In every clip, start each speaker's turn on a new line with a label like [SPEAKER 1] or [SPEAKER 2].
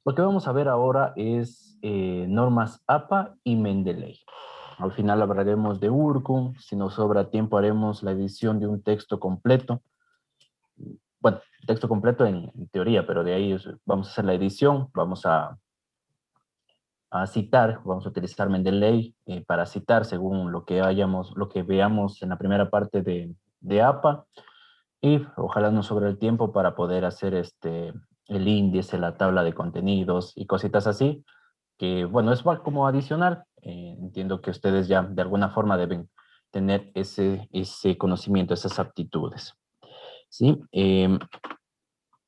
[SPEAKER 1] Lo que vamos a ver ahora es normas APA y Mendeley. Al final hablaremos de URCUM. Si nos sobra tiempo haremos la edición de un texto completo. Bueno, texto completo en teoría, pero de ahí vamos a hacer la edición, vamos a citar, vamos a utilizar Mendeley para citar según lo que veamos en la primera parte de APA, y ojalá nos sobre el tiempo para poder hacer el índice, la tabla de contenidos y cositas así, que bueno, es como adicional. Entiendo que ustedes ya de alguna forma deben tener ese conocimiento, esas aptitudes. ¿Sí?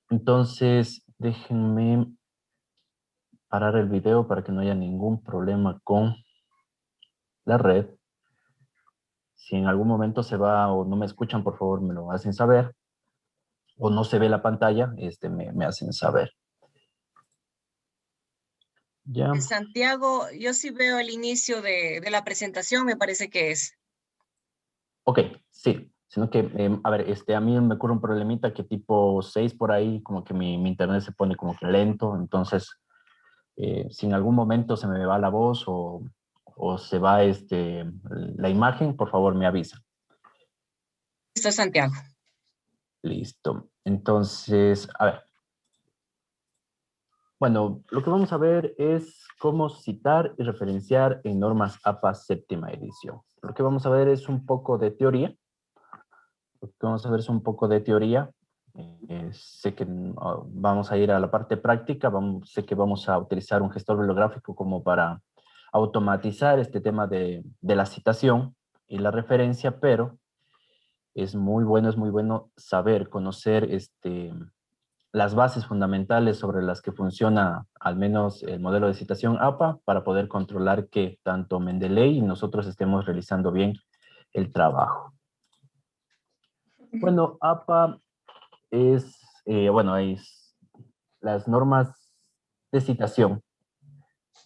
[SPEAKER 1] Entonces, déjenme parar el video para que no haya ningún problema con la red. Si en algún momento se va o no me escuchan, por favor me lo hacen saber. O no se ve la pantalla, me hacen saber. Ya.
[SPEAKER 2] Santiago, yo sí veo el inicio de la presentación, me parece que es.
[SPEAKER 1] Ok, sí. Sino que, a ver, a mí me ocurre un problemita que tipo 6 por ahí, como que mi internet se pone como que lento. Entonces, si en algún momento se me va la voz o se va la imagen, por favor me avisa.
[SPEAKER 2] Listo, Santiago.
[SPEAKER 1] Listo. Entonces, a ver. Bueno, lo que vamos a ver es cómo citar y referenciar en normas APA séptima edición. Lo que vamos a ver es un poco de teoría. Lo que vamos a ver es un poco de teoría. Sé que vamos a ir a la parte práctica. Sé que vamos a utilizar un gestor bibliográfico como para automatizar este tema de la citación y la referencia, pero es muy bueno saber, conocer las bases fundamentales sobre las que funciona al menos el modelo de citación APA para poder controlar que tanto Mendeley y nosotros estemos realizando bien el trabajo. Bueno, APA es las normas de citación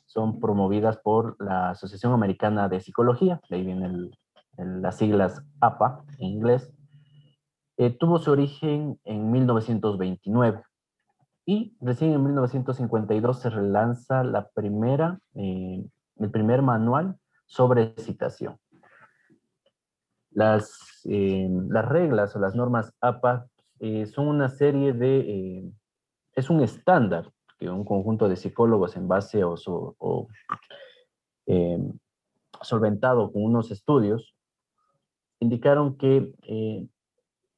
[SPEAKER 1] son promovidas por la Asociación Americana de Psicología, de ahí vienen las siglas APA en inglés. Tuvo su origen en 1929. Y recién en 1952 se relanza el primer manual sobre citación. Las reglas o las normas APA son una serie es un estándar que un conjunto de psicólogos en base eh, solventado con unos estudios indicaron que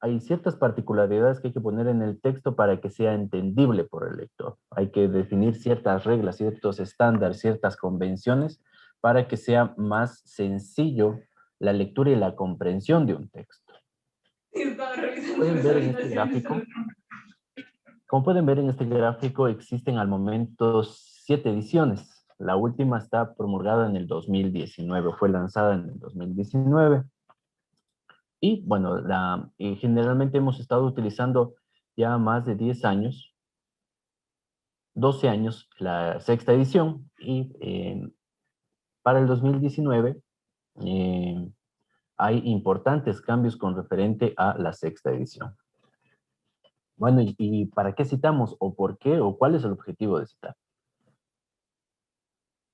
[SPEAKER 1] hay ciertas particularidades que hay que poner en el texto para que sea entendible por el lector. Hay que definir ciertas reglas, ciertos estándares, ciertas convenciones para que sea más sencillo la lectura y la comprensión de un texto. Pueden ver en este gráfico, como pueden ver en este gráfico, existen al momento 7 ediciones. La última está promulgada en el 2019, fue lanzada en el 2019. Y bueno, generalmente hemos estado utilizando ya más de 10 años, 12 años, la sexta edición, y para el 2019 eh, hay importantes cambios con referente a la sexta edición. Bueno, ¿y para qué citamos? ¿O por qué? ¿O cuál es el objetivo de citar?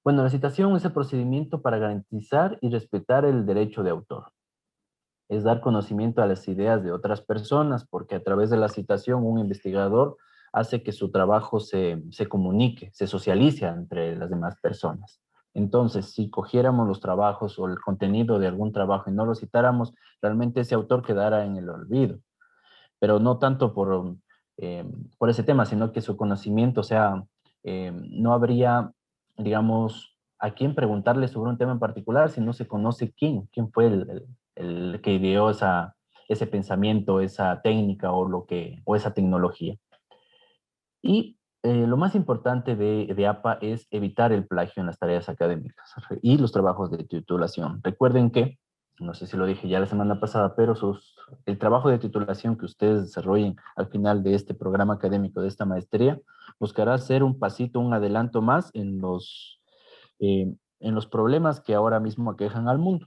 [SPEAKER 1] Bueno, la citación es el procedimiento para garantizar y respetar el derecho de autor. Es dar conocimiento a las ideas de otras personas, porque a través de la citación un investigador hace que su trabajo se comunique, se socialice entre las demás personas. Entonces, si cogiéramos los trabajos o el contenido de algún trabajo y no lo citáramos, realmente ese autor quedara en el olvido. Pero no tanto por ese tema, sino que su conocimiento, o sea, no habría, digamos, a quién preguntarle sobre un tema en particular si no se conoce quién fue el que ideó ese pensamiento, esa técnica o esa tecnología. Y lo más importante de APA es evitar el plagio en las tareas académicas y los trabajos de titulación. Recuerden que, no sé si lo dije ya la semana pasada, pero el trabajo de titulación que ustedes desarrollen al final de este programa académico, de esta maestría, buscará ser un pasito, un adelanto más en los problemas que ahora mismo aquejan al mundo.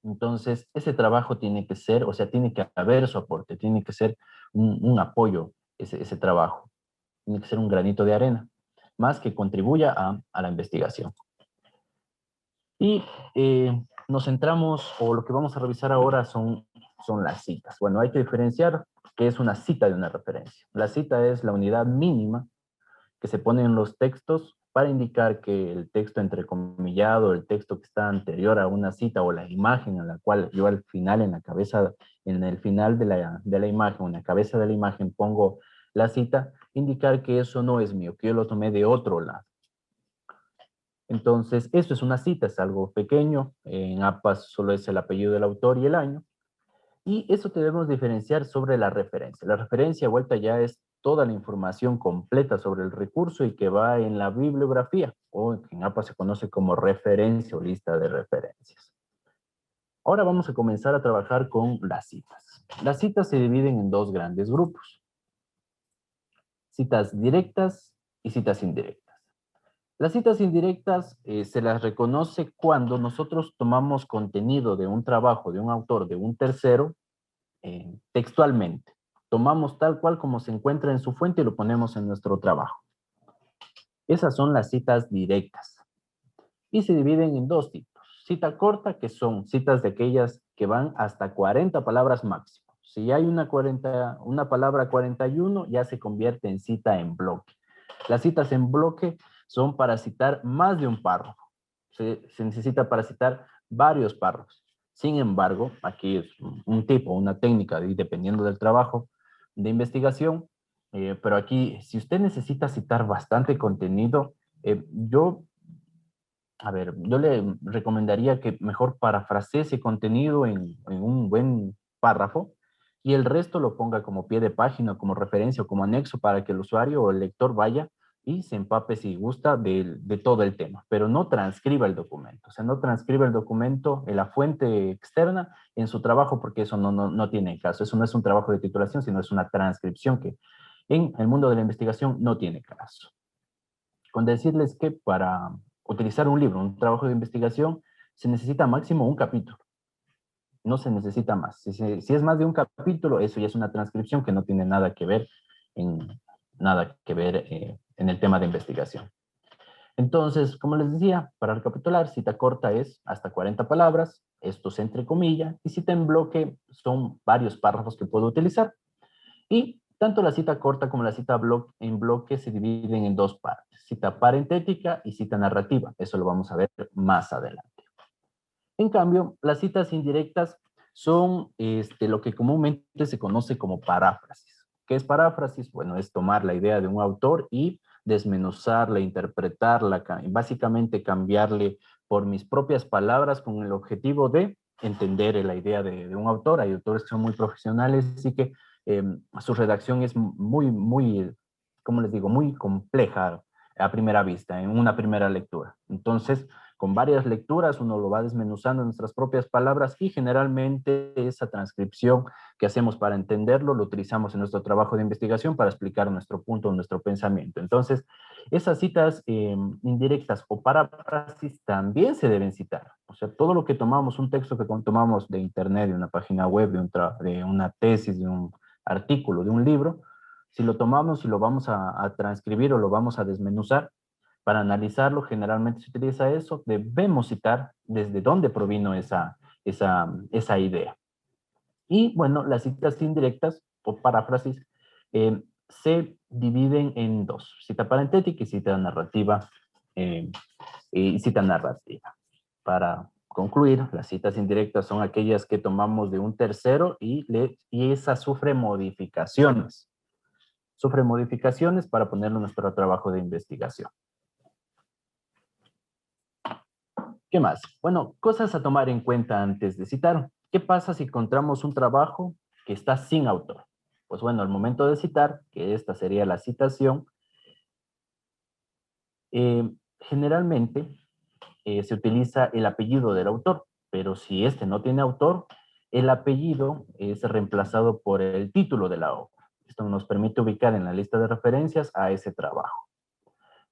[SPEAKER 1] Entonces, ese trabajo tiene que ser, o sea, tiene que haber su aporte, tiene que ser un apoyo ese trabajo, tiene que ser un granito de arena. más que contribuya a la investigación. Y nos centramos, o lo que vamos a revisar ahora son las citas. Bueno, hay que diferenciar qué es una cita de una referencia. La cita es la unidad mínima que se pone en los textos para indicar que el texto entrecomillado, el texto que está anterior a una cita o la imagen en la cual yo al final en la cabeza, en el final de la imagen, en la cabeza de la imagen pongo la cita, indicar que eso no es mío, que yo lo tomé de otro lado. Entonces, esto es una cita, es algo pequeño, en APAS solo es el apellido del autor y el año, y eso debemos diferenciar sobre la referencia. La referencia vuelta ya es toda la información completa sobre el recurso y que va en la bibliografía, o en APA se conoce como referencia o lista de referencias. Ahora vamos a comenzar a trabajar con las citas. Las citas se dividen en dos grandes grupos: citas directas y citas indirectas. Las citas indirectas se las reconoce cuando nosotros tomamos contenido de un trabajo, de un autor, de un tercero, textualmente. Tomamos tal cual como se encuentra en su fuente y lo ponemos en nuestro trabajo. Esas son las citas directas. Y se dividen en dos tipos. Cita corta, que son citas de aquellas que van hasta 40 palabras máximo. Si hay una palabra 41, ya se convierte en cita en bloque. Las citas en bloque son para citar más de un párrafo. Se necesita para citar varios párrafos. Sin embargo, aquí es un tipo, una técnica, y dependiendo del trabajo de investigación, pero aquí, si usted necesita citar bastante contenido, yo le recomendaría que mejor parafrasee ese contenido en un buen párrafo y el resto lo ponga como pie de página, como referencia o como anexo para que el usuario o el lector vaya y se empape si gusta de todo el tema, pero no transcriba el documento. O sea, no transcriba el documento en la fuente externa en su trabajo porque eso no tiene caso. Eso no es un trabajo de titulación, sino es una transcripción que en el mundo de la investigación no tiene caso. Con decirles que para utilizar un libro, un trabajo de investigación, se necesita máximo un capítulo. No se necesita más. Si es más de un capítulo, eso ya es una transcripción que no tiene nada que ver en el tema de investigación. Entonces, como les decía, para recapitular, cita corta es hasta 40 palabras, esto se entrecomilla, y cita en bloque son varios párrafos que puedo utilizar. Y tanto la cita corta como la cita en bloque se dividen en dos partes: cita parentética y cita narrativa. Eso lo vamos a ver más adelante. En cambio, las citas indirectas son lo que comúnmente se conoce como paráfrasis. ¿Qué es paráfrasis? Bueno, es tomar la idea de un autor y desmenuzarla, interpretarla, básicamente cambiarle por mis propias palabras con el objetivo de entender la idea de un autor. Hay autores que son muy profesionales y que su redacción es muy, ¿cómo les digo? Muy compleja a primera vista, en una primera lectura. Entonces, con varias lecturas uno lo va desmenuzando en nuestras propias palabras y generalmente esa transcripción que hacemos para entenderlo lo utilizamos en nuestro trabajo de investigación para explicar nuestro punto, nuestro pensamiento. Entonces, esas citas indirectas o paráfrasis también se deben citar. O sea, todo lo que tomamos, un texto que tomamos de internet, de una página web, de una tesis, de un artículo, de un libro, si lo tomamos y lo vamos a transcribir o lo vamos a desmenuzar, para analizarlo, generalmente se utiliza eso, debemos citar desde dónde provino esa idea. Y bueno, las citas indirectas o paráfrasis se dividen en dos: cita parentética y cita narrativa. Para concluir, las citas indirectas son aquellas que tomamos de un tercero y esa sufre modificaciones. Sufre modificaciones para ponerlo en nuestro trabajo de investigación. ¿Qué más? Bueno, cosas a tomar en cuenta antes de citar. ¿Qué pasa si encontramos un trabajo que está sin autor? Pues bueno, al momento de citar, que esta sería la citación, generalmente se utiliza el apellido del autor, pero si este no tiene autor, el apellido es reemplazado por el título de la obra. Esto nos permite ubicar en la lista de referencias a ese trabajo.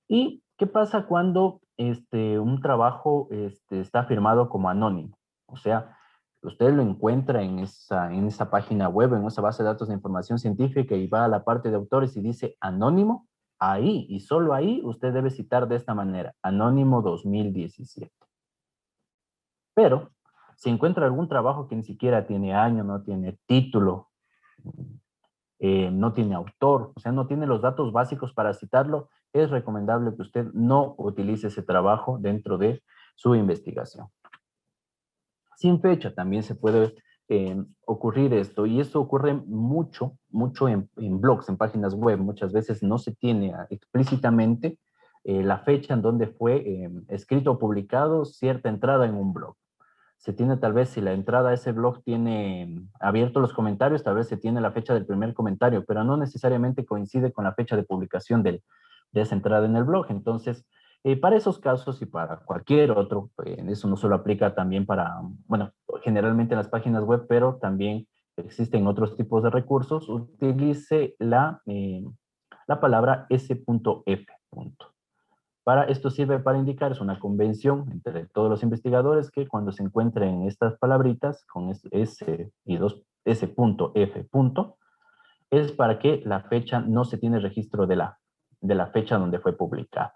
[SPEAKER 1] ¿Y qué pasa cuando un trabajo está firmado como anónimo? O sea, usted lo encuentra en esa página web, en esa base de datos de información científica y va a la parte de autores y dice anónimo. ahí y solo ahí usted debe citar de esta manera, Anónimo 2017. Pero si encuentra algún trabajo que ni siquiera tiene año, no tiene título, no tiene autor, o sea, no tiene los datos básicos para citarlo, es recomendable que usted no utilice ese trabajo dentro de su investigación. Sin fecha también se puede ocurrir esto, y esto ocurre mucho en blogs, en páginas web. Muchas veces no se tiene explícitamente la fecha en donde fue escrito o publicado cierta entrada en un blog. Se tiene tal vez, si la entrada a ese blog tiene abierto los comentarios, tal vez se tiene la fecha del primer comentario, pero no necesariamente coincide con la fecha de publicación de esa entrada en el blog. Entonces, para esos casos y para cualquier otro, eso no solo aplica también para, bueno, generalmente en las páginas web, pero también existen otros tipos de recursos, utilice la palabra S.F. Para esto sirve para indicar, es una convención entre todos los investigadores que cuando se encuentren estas palabritas con S y dos S.F. es para que la fecha no se tiene registro de la fecha donde fue publicada.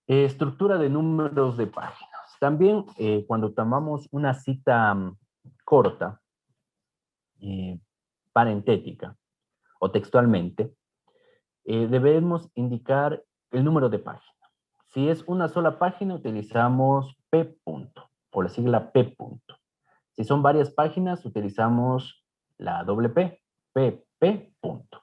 [SPEAKER 1] Estructura de números de páginas. También cuando tomamos una cita corta, parentética o textualmente, debemos indicar el número de página. Si es una sola página, utilizamos P punto, o la sigla P punto. Si son varias páginas, utilizamos la doble P, PP punto.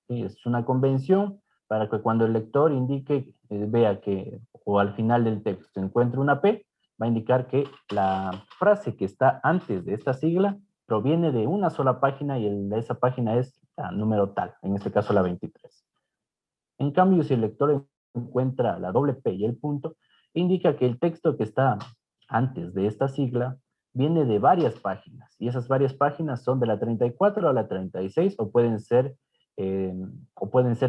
[SPEAKER 1] ¿Sí? Es una convención para que cuando el lector indique, vea que, o al final del texto encuentre una P, va a indicar que la frase que está antes de esta sigla proviene de una sola página y esa página es la número tal, en este caso la 23. En cambio, si el lector encuentra la doble P y el punto, indica que el texto que está antes de esta sigla viene de varias páginas, y esas varias páginas son de la 34 a la 36, o pueden ser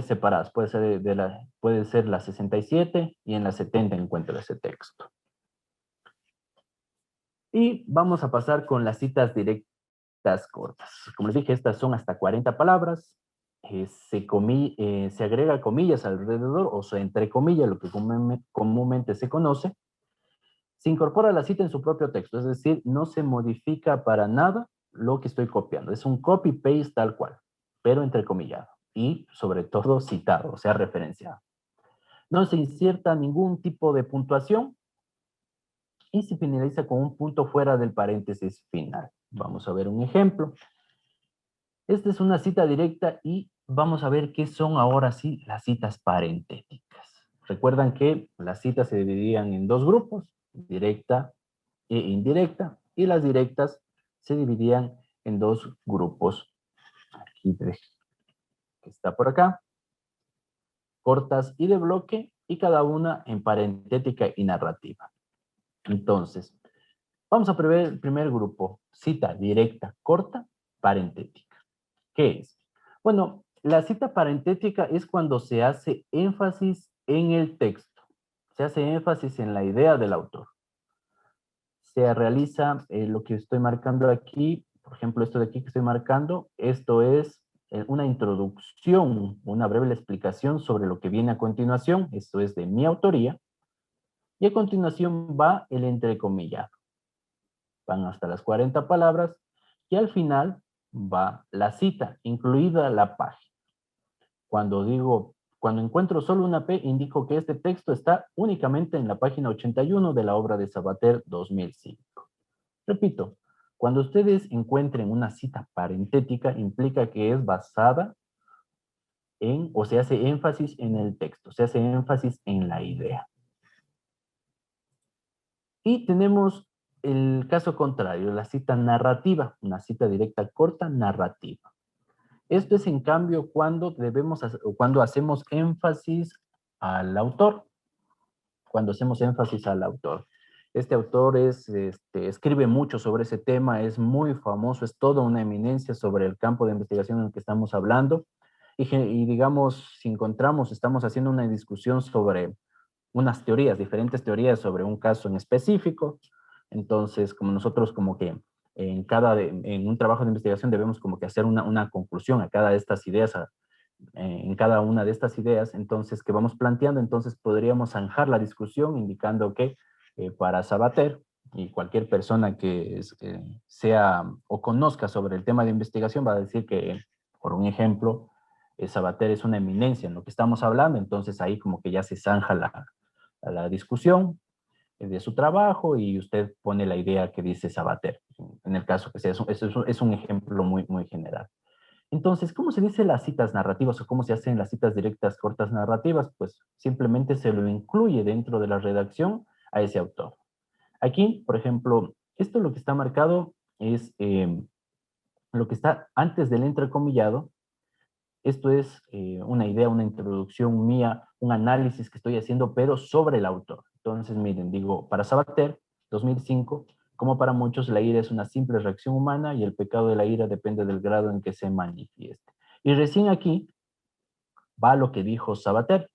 [SPEAKER 1] separadas. Puede ser la 67 y en la 70 encuentra ese texto. Y vamos a pasar con las citas directas cortas. Como les dije, estas son hasta 40 palabras. Se agrega comillas alrededor, o sea, entre comillas, lo que comúnmente se conoce. Se incorpora la cita en su propio texto, es decir, no se modifica para nada lo que estoy copiando. Es un copy-paste tal cual, pero entrecomillado y sobre todo citado, o sea, referenciado. No se inserta ningún tipo de puntuación y se finaliza con un punto fuera del paréntesis final. Vamos a ver un ejemplo. Esta es una cita directa y vamos a ver qué son ahora sí las citas parentéticas. Recuerdan que las citas se dividían en dos grupos, directa e indirecta, y las directas se dividían en dos grupos. Aquí que está por acá, cortas y de bloque, y cada una en parentética y narrativa. Entonces, vamos a prever el primer grupo, cita directa, corta, parentética. ¿Qué es? Bueno, la cita parentética es cuando se hace énfasis en el texto, se hace énfasis en la idea del autor. Se realiza lo que estoy marcando aquí, por ejemplo, esto de aquí que estoy marcando, esto es una introducción, una breve explicación sobre lo que viene a continuación, esto es de mi autoría, y a continuación va el entrecomillado. Van hasta las 40 palabras, y al final va la cita, incluida la página. Cuando encuentro solo una P, indico que este texto está únicamente en la página 81 de la obra de Sabater 2005. Repito, cuando ustedes encuentren una cita parentética, implica que es basada en, o se hace énfasis en el texto, se hace énfasis en la idea. Y tenemos el caso contrario, la cita narrativa, una cita directa corta narrativa. Esto es en cambio cuando hacemos énfasis al autor. Cuando hacemos énfasis al autor. Este autor escribe mucho sobre ese tema, es muy famoso, es toda una eminencia sobre el campo de investigación en el que estamos hablando. Y digamos, si estamos haciendo una discusión sobre unas teorías, diferentes teorías sobre un caso en específico, entonces como nosotros como que en un trabajo de investigación debemos como que hacer una conclusión a cada de estas ideas en cada una de estas ideas, entonces, que vamos planteando, entonces podríamos zanjar la discusión indicando que para Sabater y cualquier persona que sea o conozca sobre el tema de investigación va a decir que, por un ejemplo, Sabater es una eminencia en lo que estamos hablando, entonces ahí como que ya se zanja la discusión de su trabajo y usted pone la idea que dice Sabater, en el caso que sea, es un ejemplo muy, muy general. Entonces, ¿cómo se dice las citas narrativas o cómo se hacen las citas directas cortas narrativas? Pues simplemente se lo incluye dentro de la redacción a ese autor. Aquí, por ejemplo, esto lo que está marcado es lo que está antes del entrecomillado. Esto es una idea, una introducción mía, un análisis que estoy haciendo, pero sobre el autor. Entonces, miren, digo, para Sabater, 2005, como para muchos, la ira es una simple reacción humana y el pecado de la ira depende del grado en que se manifieste. Y recién aquí va lo que dijo Sabater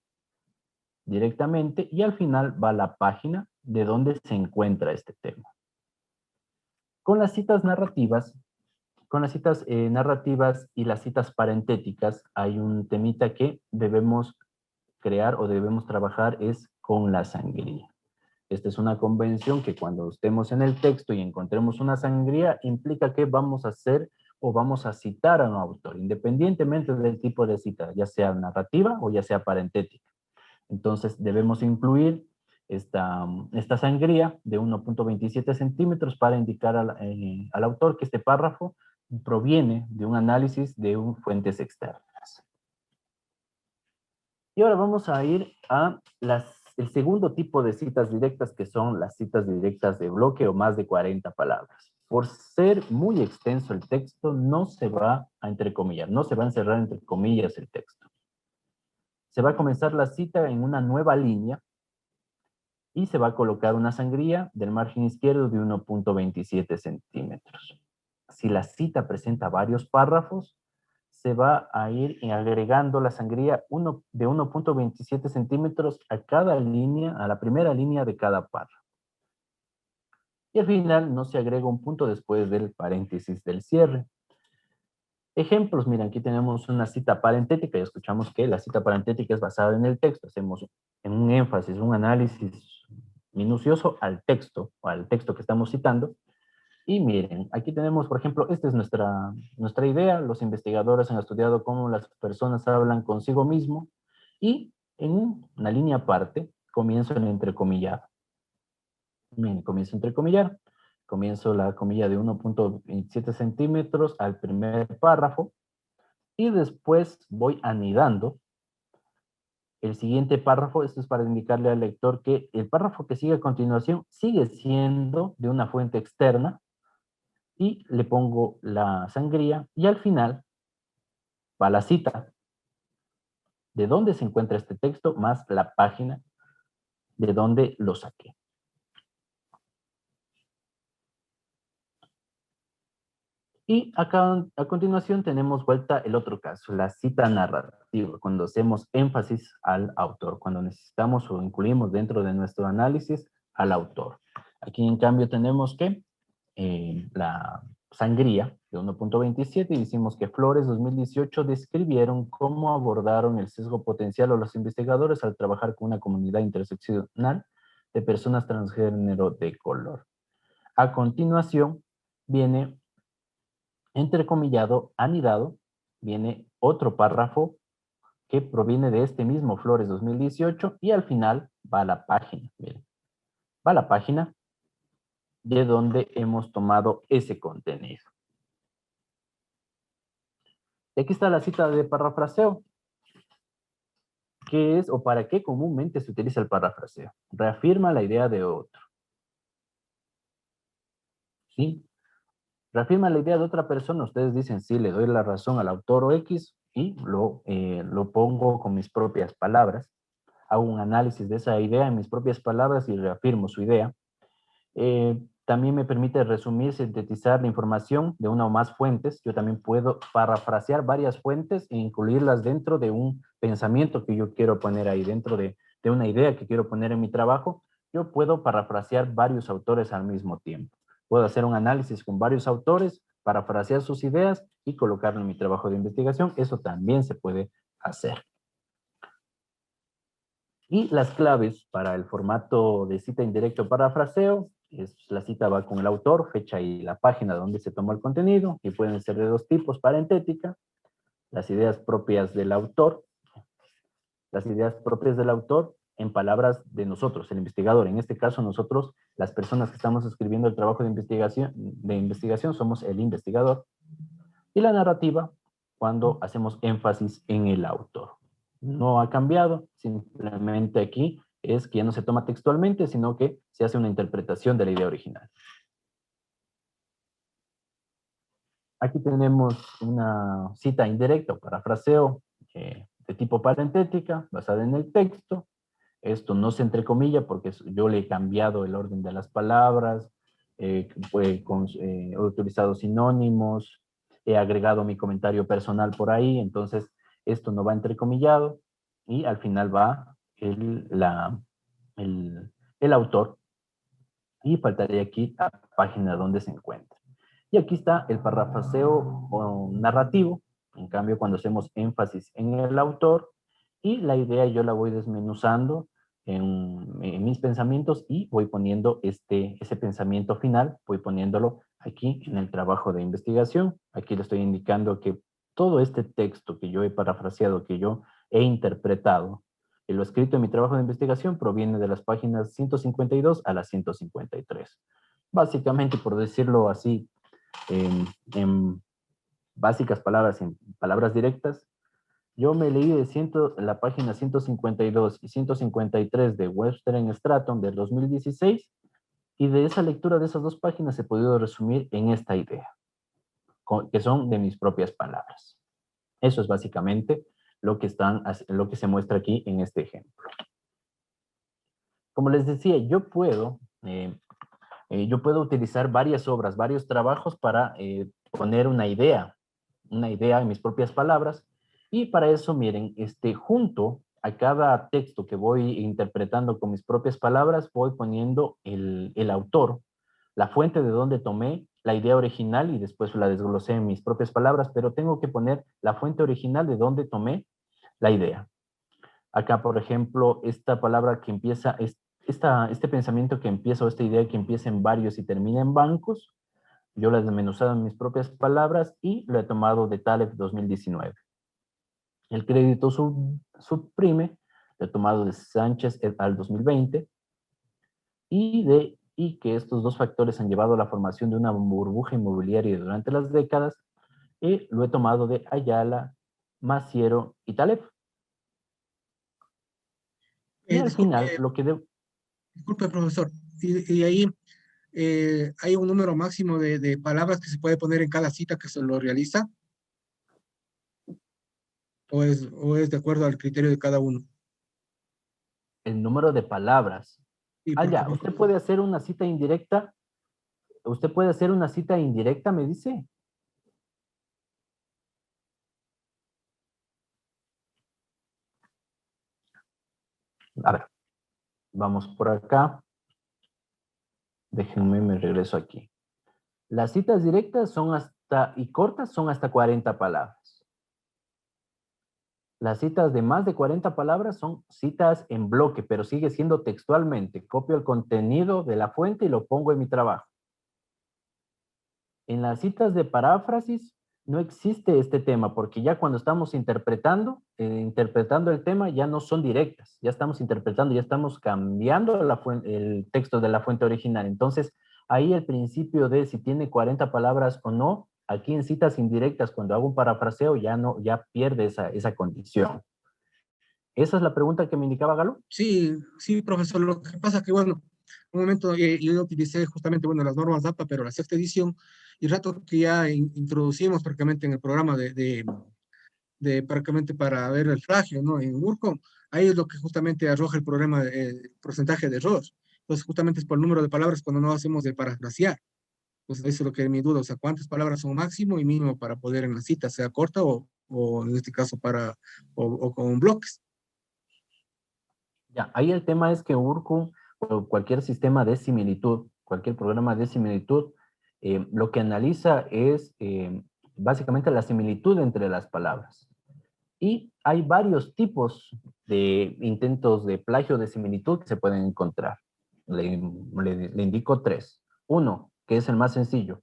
[SPEAKER 1] directamente y al final va la página de donde se encuentra este tema. Con las citas narrativas, y las citas parentéticas, hay un temita que debemos crear o debemos trabajar es con la sangría. Esta es una convención que cuando estemos en el texto y encontremos una sangría, implica que vamos a hacer o vamos a citar a un autor, independientemente del tipo de cita, ya sea narrativa o ya sea parentética. Entonces debemos incluir esta sangría de 1.27 centímetros para indicar al autor que este párrafo proviene de un análisis de fuentes externas. Y ahora vamos a ir a el segundo tipo de citas directas, que son las citas directas de bloque o más de 40 palabras. Por ser muy extenso el texto, no se va a entrecomillar, no se va a encerrar entre comillas el texto. Se va a comenzar la cita en una nueva línea y se va a colocar una sangría del margen izquierdo de 1.27 centímetros. Si la cita presenta varios párrafos, se va a ir agregando la sangría de 1.27 centímetros a cada línea, a la primera línea de cada párrafo. Y al final no se agrega un punto después del paréntesis del cierre. Ejemplos, miren, aquí tenemos una cita parentética y escuchamos que la cita parentética es basada en el texto. Hacemos un énfasis, un análisis minucioso al texto o al texto que estamos citando. Y miren, aquí tenemos, por ejemplo, esta es nuestra idea. Los investigadores han estudiado cómo las personas hablan consigo mismo y en una línea aparte comienzo en entrecomillado. Miren, comienzo a entrecomillar. Comienzo la comilla de 1.27 centímetros al primer párrafo y después voy anidando el siguiente párrafo. Esto es para indicarle al lector que el párrafo que sigue a continuación sigue siendo de una fuente externa y le pongo la sangría y al final va la cita de dónde se encuentra este texto más la página de dónde lo saqué. Y acá a continuación tenemos vuelta el otro caso, la cita narrativa, cuando hacemos énfasis al autor, cuando necesitamos o incluimos dentro de nuestro análisis al autor. Aquí en cambio tenemos que la sangría de 1.27 y decimos que Flores 2018 describieron cómo abordaron el sesgo potencial o los investigadores al trabajar con una comunidad interseccional de personas transgénero de color. A continuación viene entrecomillado, anidado, viene otro párrafo que proviene de este mismo Flores 2018 y al final va a la página, miren, va a la página de donde hemos tomado ese contenido. Y aquí está la cita de parafraseo. ¿Qué es o para qué comúnmente se utiliza el parafraseo? Reafirma la idea de otro. ¿Sí? Reafirma la idea de otra persona. Ustedes dicen, sí, le doy la razón al autor o X y lo pongo con mis propias palabras. Hago un análisis de esa idea en mis propias palabras y reafirmo su idea. También me permite resumir, sintetizar la información de una o más fuentes. Yo también puedo parafrasear varias fuentes e incluirlas dentro de un pensamiento que yo quiero poner ahí, dentro de una idea que quiero poner en mi trabajo. Yo puedo parafrasear varios autores al mismo tiempo. Puedo hacer un análisis con varios autores, parafrasear sus ideas y colocarlo en mi trabajo de investigación. Eso también se puede hacer. Y las claves para el formato de cita indirecta o parafraseo es la cita va con el autor, fecha y la página donde se tomó el contenido, y pueden ser de dos tipos: parentética, las ideas propias del autor, en palabras de nosotros, el investigador. En este caso, nosotros, las personas que estamos escribiendo el trabajo de investigación somos el investigador. Y la narrativa, cuando hacemos énfasis en el autor. No ha cambiado, simplemente aquí es que ya no se toma textualmente, sino que se hace una interpretación de la idea original. Aquí tenemos una cita indirecta o parafraseo de tipo parentética, basada en el texto. Esto no se entrecomilla porque yo le he cambiado el orden de las palabras, he utilizado sinónimos, he agregado mi comentario personal por ahí, entonces esto no va entrecomillado y al final va el autor, y faltaría aquí la página donde se encuentra. Y aquí está el parafraseo narrativo. En cambio, cuando hacemos énfasis en el autor, y la idea yo la voy desmenuzando en mis pensamientos y voy poniendo ese pensamiento final, voy poniéndolo aquí en el trabajo de investigación. Aquí le estoy indicando que todo este texto que yo he parafraseado, que yo he interpretado, lo escrito en mi trabajo de investigación, proviene de las páginas 152 a las 153. Básicamente, por decirlo así, en básicas palabras, en palabras directas, yo me leí la página 152 y 153 de Webster en Stratton del 2016, y de esa lectura de esas dos páginas he podido resumir en esta idea, que son de mis propias palabras. Eso es básicamente lo que se muestra aquí en este ejemplo. Como les decía, yo puedo utilizar varias obras, varios trabajos para poner una idea en mis propias palabras. Y para eso, miren, junto a cada texto que voy interpretando con mis propias palabras, voy poniendo el autor, la fuente de donde tomé la idea original, y después la desglosé en mis propias palabras, pero tengo que poner la fuente original de donde tomé la idea. Acá, por ejemplo, esta palabra que empieza, este pensamiento que empieza, o esta idea que empieza en varios y termina en bancos, yo la he desmenuzado en mis propias palabras y lo he tomado de Taleb 2019. El crédito subprime, lo he tomado de Sánchez et al 2020, y que estos dos factores han llevado a la formación de una burbuja inmobiliaria durante las décadas, y lo he tomado de Ayala, Maciero y Taleb. Y al final, lo que debo...
[SPEAKER 3] Disculpe, profesor. Y ahí hay un número máximo de palabras que se puede poner en cada cita que se lo realiza, o es de acuerdo al criterio de cada uno.
[SPEAKER 1] El número de palabras.
[SPEAKER 3] Sí,
[SPEAKER 1] Ya, usted puede hacer una cita indirecta. Usted puede hacer una cita indirecta, me dice. A ver, vamos por acá. Déjenme, me regreso aquí. Las citas directas y cortas son hasta 40 palabras. Las citas de más de 40 palabras son citas en bloque, pero sigue siendo textualmente. Copio el contenido de la fuente y lo pongo en mi trabajo. En las citas de paráfrasis no existe este tema, porque ya cuando estamos interpretando el tema, ya no son directas, ya estamos interpretando, ya estamos cambiando el texto de la fuente original. Entonces, ahí el principio de si tiene 40 palabras o no, aquí en citas indirectas, cuando hago un parafraseo, ya pierde esa condición. ¿Esa es la pregunta que me indicaba Galo?
[SPEAKER 3] Sí, sí, profesor. Lo que pasa que, bueno, un momento yo utilicé justamente, bueno, las normas DAPA, pero la sexta edición, y rato que ya introducimos prácticamente en el programa prácticamente para ver el plagio, ¿no? En Urco, ahí es lo que justamente arroja el problema, el porcentaje de error. Entonces, justamente es por el número de palabras cuando no hacemos de parafrasear. Pues eso es lo que es mi duda, o sea, cuántas palabras son máximo y mínimo para poder en la cita, sea corta o en este caso o con bloques.
[SPEAKER 1] Ya, ahí el tema es que Urku o cualquier sistema de similitud, cualquier programa de similitud, lo que analiza es básicamente la similitud entre las palabras. Y hay varios tipos de intentos de plagio de similitud que se pueden encontrar. Le indico tres. Uno, que es el más sencillo,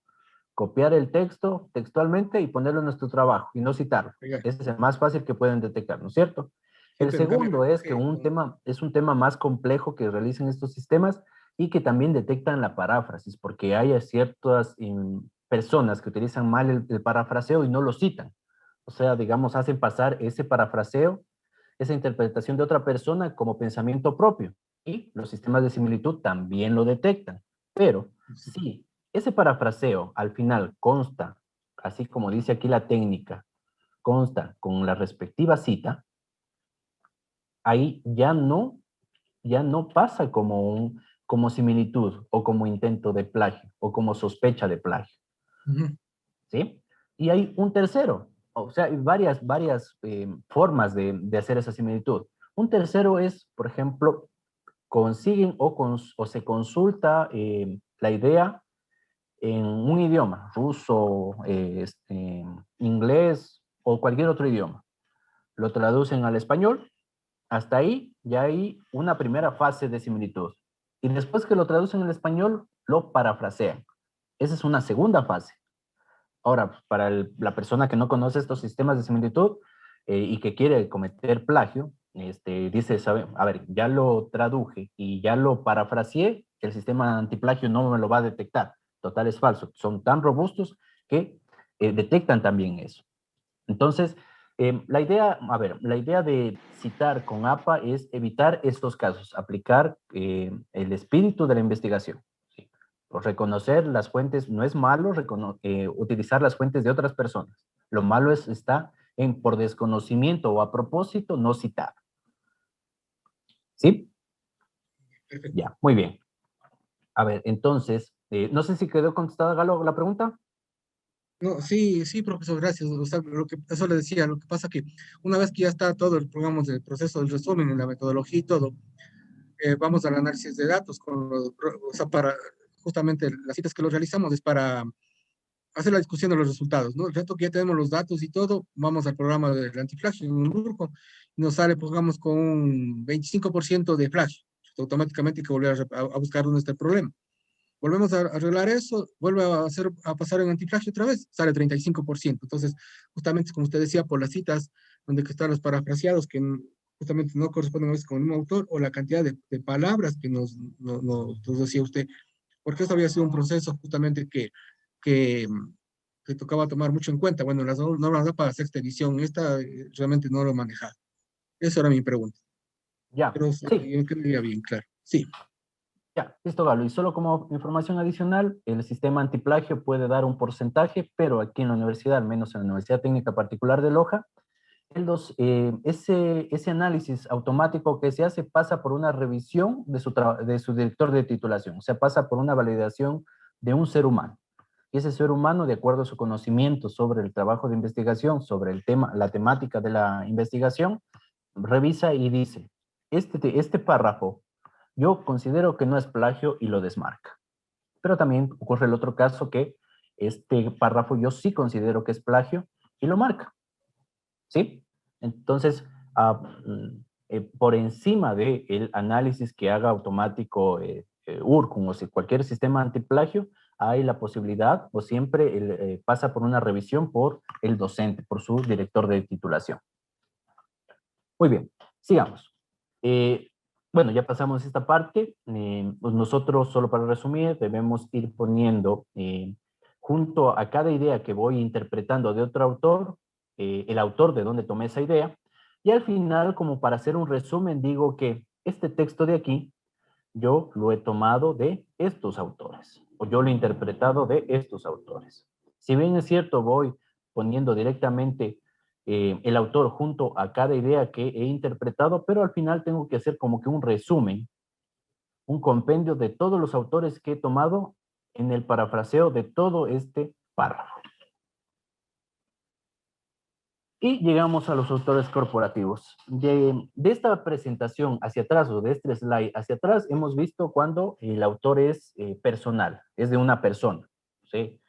[SPEAKER 1] copiar el texto textualmente y ponerlo en nuestro trabajo y no citarlo.
[SPEAKER 3] Oiga,
[SPEAKER 1] Ese es el más fácil que pueden detectar, ¿no es cierto?
[SPEAKER 3] sí,
[SPEAKER 1] El
[SPEAKER 3] pero en cambio,
[SPEAKER 1] segundo es que
[SPEAKER 3] recoge,
[SPEAKER 1] es un tema más complejo que realizan estos sistemas y que también detectan la paráfrasis, porque hay ciertas personas que utilizan mal el parafraseo y no lo citan. O sea, digamos, hacen pasar ese parafraseo, esa interpretación de otra persona como pensamiento propio. Y los sistemas de similitud también lo detectan. Pero
[SPEAKER 3] sí,
[SPEAKER 1] si ese parafraseo al final consta, así como dice aquí la técnica, consta con la respectiva cita, ahí ya no pasa como similitud o como intento de plagio o como sospecha de plagio.
[SPEAKER 3] ujú,
[SPEAKER 1] ¿Sí? Y hay un tercero, o sea, hay varias formas de hacer esa similitud. Un tercero es, por ejemplo, consiguen o se consulta la idea en un idioma, ruso, inglés o cualquier otro idioma. Lo traducen al español, hasta ahí ya hay una primera fase de similitud. Y después que lo traducen al español, lo parafrasean. Esa es una segunda fase. Ahora, pues, para la persona que no conoce estos sistemas de similitud y que quiere cometer plagio, dice, sabe, a ver, ya lo traduje y ya lo parafraseé, el sistema antiplagio no me lo va a detectar. Total, es falso. Son tan robustos que detectan también eso. Entonces, la idea, a ver, la idea de citar con APA es evitar estos casos, aplicar el espíritu de la investigación. ¿Sí? Pues reconocer las fuentes, no es malo utilizar las fuentes de otras personas. Lo malo está en por desconocimiento o a propósito no citar. ¿Sí?
[SPEAKER 3] perfecto.
[SPEAKER 1] Ya, muy bien. A ver, entonces, no sé si quedó contestada, Galo, la pregunta.
[SPEAKER 3] No, sí, sí, profesor, gracias. O sea, eso le decía, lo que pasa que una vez que ya está todo el, digamos, el proceso del resumen, en la metodología y todo, vamos al análisis de datos, o sea, para justamente las citas que lo realizamos es para hacer la discusión de los resultados, ¿no? El resto que ya tenemos los datos y todo, vamos al programa del antiplagio en un grupo, nos sale, pongamos, con un 25% de plagio. Automáticamente hay que volver a buscar dónde está el problema. Volvemos a arreglar eso, vuelve a pasar en antiplagio otra vez, sale 35%. Entonces, justamente como usted decía, por las citas donde que están los parafraseados que justamente no corresponden a veces con el mismo autor, o la cantidad de palabras que nos decía usted, porque eso había sido un proceso justamente que, que tocaba tomar mucho en cuenta. Bueno, las normas para sexta edición, esta realmente no lo he manejado. Esa era mi pregunta.
[SPEAKER 1] Ya,
[SPEAKER 3] Pero
[SPEAKER 1] sí.
[SPEAKER 3] yo quedaría bien, claro. Sí,
[SPEAKER 1] Ya, listo, Galo. Y solo como información adicional, el sistema antiplagio puede dar un porcentaje, pero aquí en la universidad, al menos en la Universidad Técnica Particular de Loja, ese análisis automático que se hace pasa por una revisión de su director de titulación, o sea, pasa por una validación de un ser humano. Y ese ser humano, de acuerdo a su conocimiento sobre el trabajo de investigación, sobre el tema, la temática de la investigación, revisa y dice, este párrafo yo considero que no es plagio y lo desmarca. Pero también ocurre el otro caso que este párrafo yo sí considero que es plagio y lo marca. ¿Sí? Entonces, por encima del análisis que haga automático URCUM o si cualquier sistema antiplagio, hay la posibilidad o siempre pasa por una revisión por el docente, por su director de titulación. Muy bien, sigamos. Eh, bueno, ya pasamos esta parte. Pues nosotros, solo para resumir, debemos ir poniendo junto a cada idea que voy interpretando de otro autor, el autor de donde tomé esa idea, y al final, como para hacer un resumen, digo que este texto de aquí, yo lo he tomado de estos autores, o yo lo he interpretado de estos autores. Si bien es cierto, voy poniendo directamente el autor junto a cada idea que he interpretado, pero al final tengo que hacer como que un resumen, un compendio de todos los autores que he tomado en el parafraseo de todo este párrafo. Y llegamos a los autores corporativos. De esta presentación hacia atrás o de este slide hacia atrás, hemos visto cuando el autor es personal, es de una persona. ¿Sí?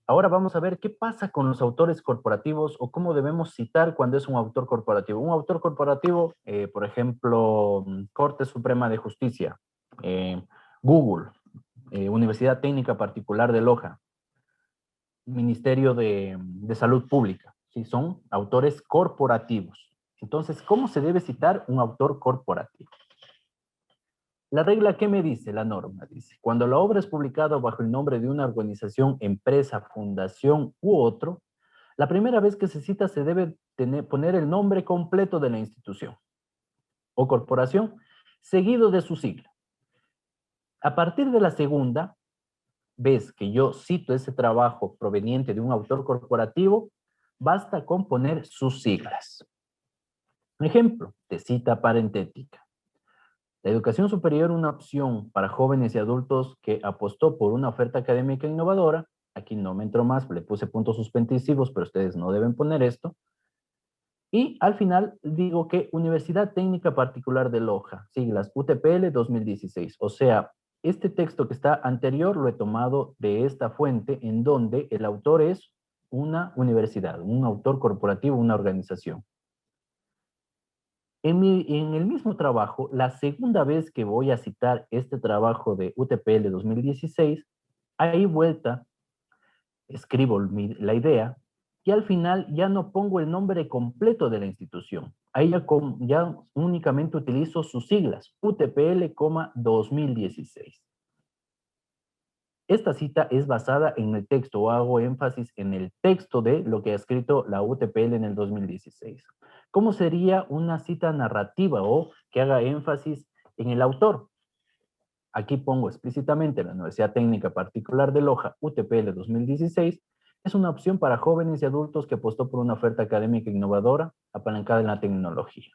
[SPEAKER 1] Ahora vamos a ver qué pasa con los autores corporativos o cómo debemos citar cuando es un autor corporativo. Un autor corporativo, por ejemplo, Corte Suprema de Justicia, Google, Universidad Técnica Particular de Loja, Ministerio de Salud Pública, ¿sí? Son autores corporativos. Entonces, ¿cómo se debe citar un autor corporativo? La regla, ¿qué me dice? La norma dice, cuando la obra es publicada bajo el nombre de una organización, empresa, fundación u otro, la primera vez que se cita se debe poner el nombre completo de la institución o corporación, seguido de su sigla. A partir de la segunda vez que yo cito ese trabajo proveniente de un autor corporativo, basta con poner sus siglas. Ejemplo de cita parentética. La educación superior, una opción para jóvenes y adultos que apostó por una oferta académica innovadora. Aquí no me entro más, le puse puntos suspensivos, pero ustedes no deben poner esto. Y al final digo que Universidad Técnica Particular de Loja, siglas UTPL 2016. O sea, este texto que está anterior lo he tomado de esta fuente en donde el autor es una universidad, un autor corporativo, una organización. En el mismo trabajo, la segunda vez que voy a citar este trabajo de UTPL 2016, ahí vuelta, escribo la idea y al final ya no pongo el nombre completo de la institución. Ahí ya únicamente utilizo sus siglas, UTPL, 2016. Esta cita es basada en el texto, o hago énfasis en el texto de lo que ha escrito la UTPL en el 2016. ¿Cómo sería una cita narrativa o que haga énfasis en el autor? Aquí pongo explícitamente la Universidad Técnica Particular de Loja, UTPL 2016, es una opción para jóvenes y adultos que apostó por una oferta académica innovadora apalancada en la tecnología.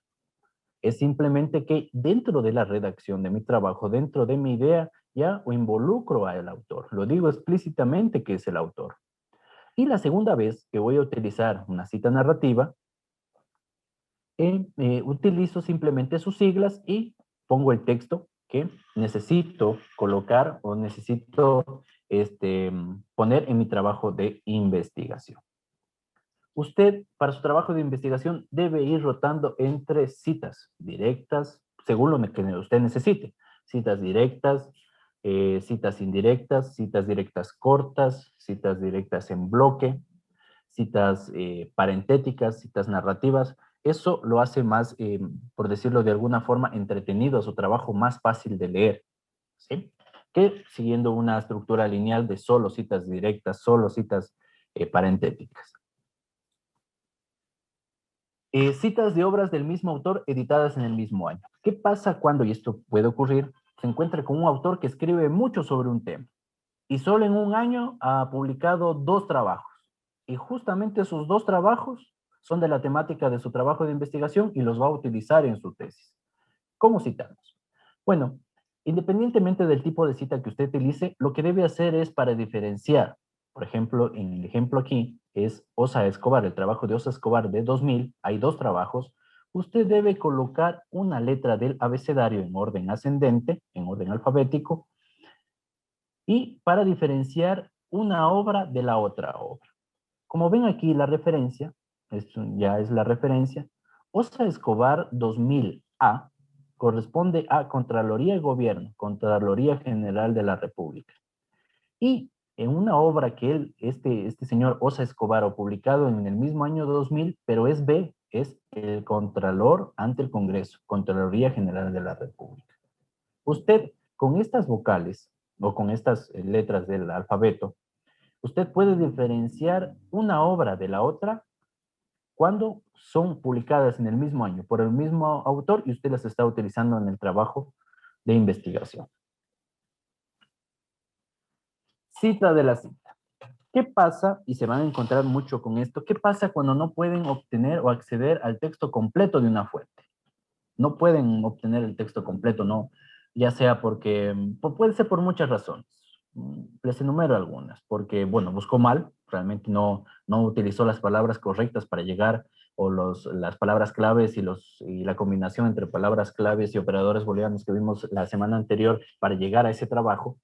[SPEAKER 1] Es simplemente que dentro de la redacción de mi trabajo, dentro de mi idea, ya involucro al autor. Lo digo explícitamente que es el autor. Y la segunda vez que voy a utilizar una cita narrativa, utilizo simplemente sus siglas y pongo el texto que necesito colocar o necesito poner en mi trabajo de investigación. Usted, para su trabajo de investigación, debe ir rotando entre citas directas, según lo que usted necesite. Citas directas, citas indirectas, citas directas cortas, citas directas en bloque, citas parentéticas, citas narrativas. Eso lo hace más, por decirlo de alguna forma, entretenido, su trabajo más fácil de leer, ¿sí? Que siguiendo una estructura lineal de solo citas directas, solo citas parentéticas. Citas de obras del mismo autor editadas en el mismo año. ¿Qué pasa cuando, y esto puede ocurrir, se encuentra con un autor que escribe mucho sobre un tema y solo en un año ha publicado 2 trabajos? Y justamente esos 2 trabajos son de la temática de su trabajo de investigación y los va a utilizar en su tesis. ¿Cómo citamos? Bueno, independientemente del tipo de cita que usted utilice, lo que debe hacer es para diferenciar. Por ejemplo, en el ejemplo aquí es Osa Escobar, el trabajo de Osa Escobar de 2000, hay 2 trabajos. Usted debe colocar una letra del abecedario en orden ascendente, en orden alfabético, y para diferenciar una obra de la otra obra. Como ven aquí la referencia, esto ya es la referencia, Osa Escobar 2000A corresponde a Contraloría de Gobierno, Contraloría General de la República. Y en una obra que este señor Osa Escobar ha publicado en el mismo año 2000, pero es B, es el Contralor ante el Congreso, Contraloría General de la República. Usted, con estas vocales, o con estas letras del alfabeto, usted puede diferenciar una obra de la otra cuando son publicadas en el mismo año por el mismo autor y usted las está utilizando en el trabajo de investigación. Cita de la cita. ¿Qué pasa? Y se van a encontrar mucho con esto. ¿Qué pasa cuando no pueden obtener o acceder al texto completo de una fuente? No pueden obtener el texto completo, no, ya sea porque, puede ser por muchas razones. Les enumero algunas, porque, bueno, buscó mal, realmente no utilizó las palabras correctas para llegar, o las palabras claves y la combinación entre palabras claves y operadores booleanos que vimos la semana anterior para llegar a ese trabajo.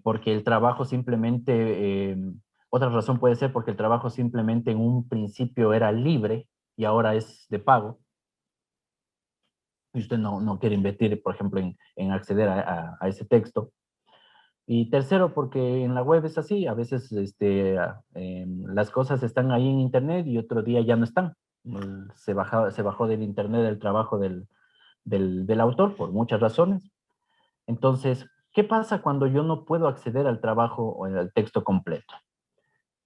[SPEAKER 1] porque el trabajo simplemente, otra razón puede ser porque el trabajo simplemente en un principio era libre y ahora es de pago. Y usted no quiere invertir, por ejemplo, en acceder a ese texto. Y tercero, porque en la web es así, a veces las cosas están ahí en internet y otro día ya no están. Se bajó del internet el trabajo del autor por muchas razones. Entonces, ¿qué pasa cuando yo no puedo acceder al trabajo o al texto completo?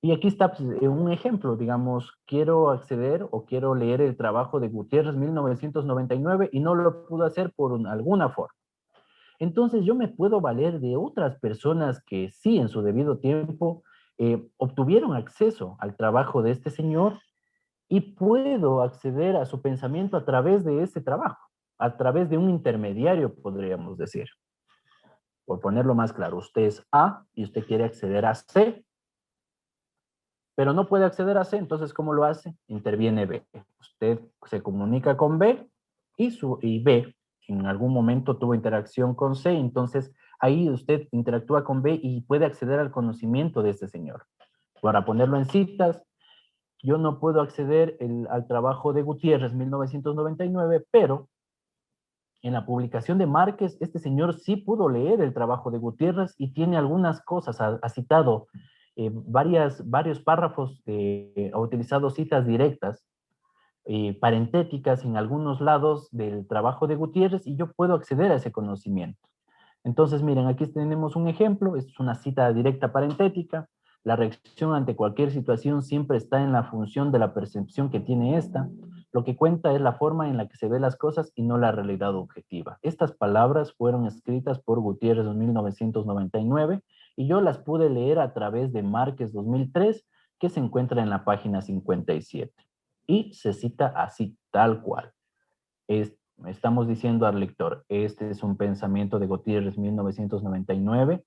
[SPEAKER 1] Y aquí está pues, un ejemplo, digamos, quiero acceder o quiero leer el trabajo de Gutiérrez 1999 y no lo pude hacer por alguna forma. Entonces yo me puedo valer de otras personas que sí en su debido tiempo obtuvieron acceso al trabajo de este señor y puedo acceder a su pensamiento a través de ese trabajo, a través de un intermediario, podríamos decir. Por ponerlo más claro, usted es A y usted quiere acceder a C, pero no puede acceder a C, entonces ¿cómo lo hace? Interviene B. Usted se comunica con B y B en algún momento tuvo interacción con C, entonces ahí usted interactúa con B y puede acceder al conocimiento de este señor. Para ponerlo en citas, yo no puedo acceder al trabajo de Gutiérrez 1999, pero en la publicación de Márquez, este señor sí pudo leer el trabajo de Gutiérrez y tiene algunas cosas, ha citado varios párrafos, ha utilizado citas directas, parentéticas en algunos lados del trabajo de Gutiérrez y yo puedo acceder a ese conocimiento. Entonces, miren, aquí tenemos un ejemplo, es una cita directa parentética. La reacción ante cualquier situación siempre está en la función de la percepción que tiene esta. Lo que cuenta es la forma en la que se ve las cosas y no la realidad objetiva. Estas palabras fueron escritas por Gutiérrez en 1999 y yo las pude leer a través de Márquez 2003, que se encuentra en la página 57. Y se cita así, tal cual. Estamos diciendo al lector, este es un pensamiento de Gutiérrez 1999,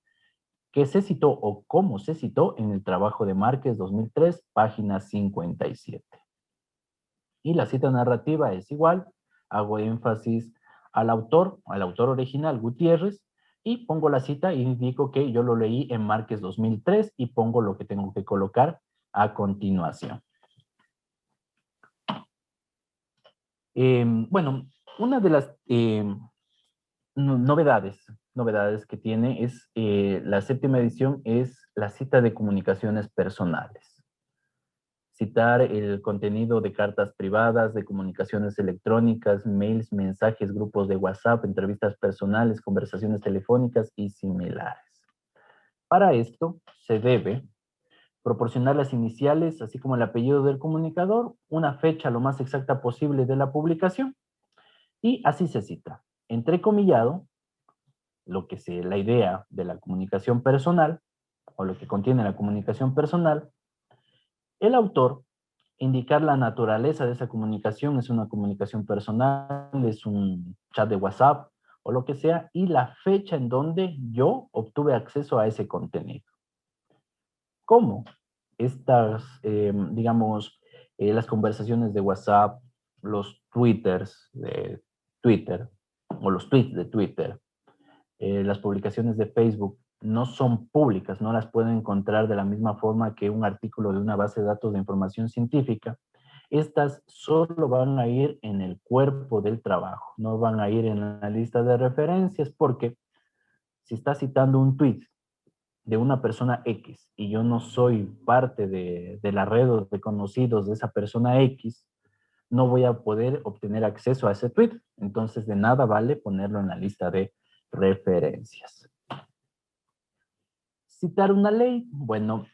[SPEAKER 1] que se citó o cómo se citó en el trabajo de Márquez 2003, página 57. Y la cita narrativa es igual, hago énfasis al autor original, Gutiérrez, y pongo la cita y indico que yo lo leí en Márquez 2003 y pongo lo que tengo que colocar a continuación. Bueno, una de las novedades que tiene es la séptima edición es la cita de comunicaciones personales. Citar el contenido de cartas privadas, de comunicaciones electrónicas, mails, mensajes, grupos de WhatsApp, entrevistas personales, conversaciones telefónicas y similares. Para esto se debe proporcionar las iniciales, así como el apellido del comunicador, una fecha lo más exacta posible de la publicación y así se cita. Entrecomillado, la idea de la comunicación personal, o lo que contiene la comunicación personal, el autor, indicar la naturaleza de esa comunicación, es una comunicación personal, es un chat de WhatsApp, o lo que sea, y la fecha en donde yo obtuve acceso a ese contenido. ¿Cómo? Estas, digamos, las conversaciones de WhatsApp, los twitters de Twitter, o los tweets de Twitter, las publicaciones de Facebook no son públicas, no las pueden encontrar de la misma forma que un artículo de una base de datos de información científica. Estas solo van a ir en el cuerpo del trabajo, no van a ir en la lista de referencias, porque si está citando un tweet de una persona X y yo no soy parte de la red de conocidos de esa persona X, no voy a poder obtener acceso a ese tweet. Entonces, de nada vale ponerlo en la lista de referencias. Citar una ley, bueno,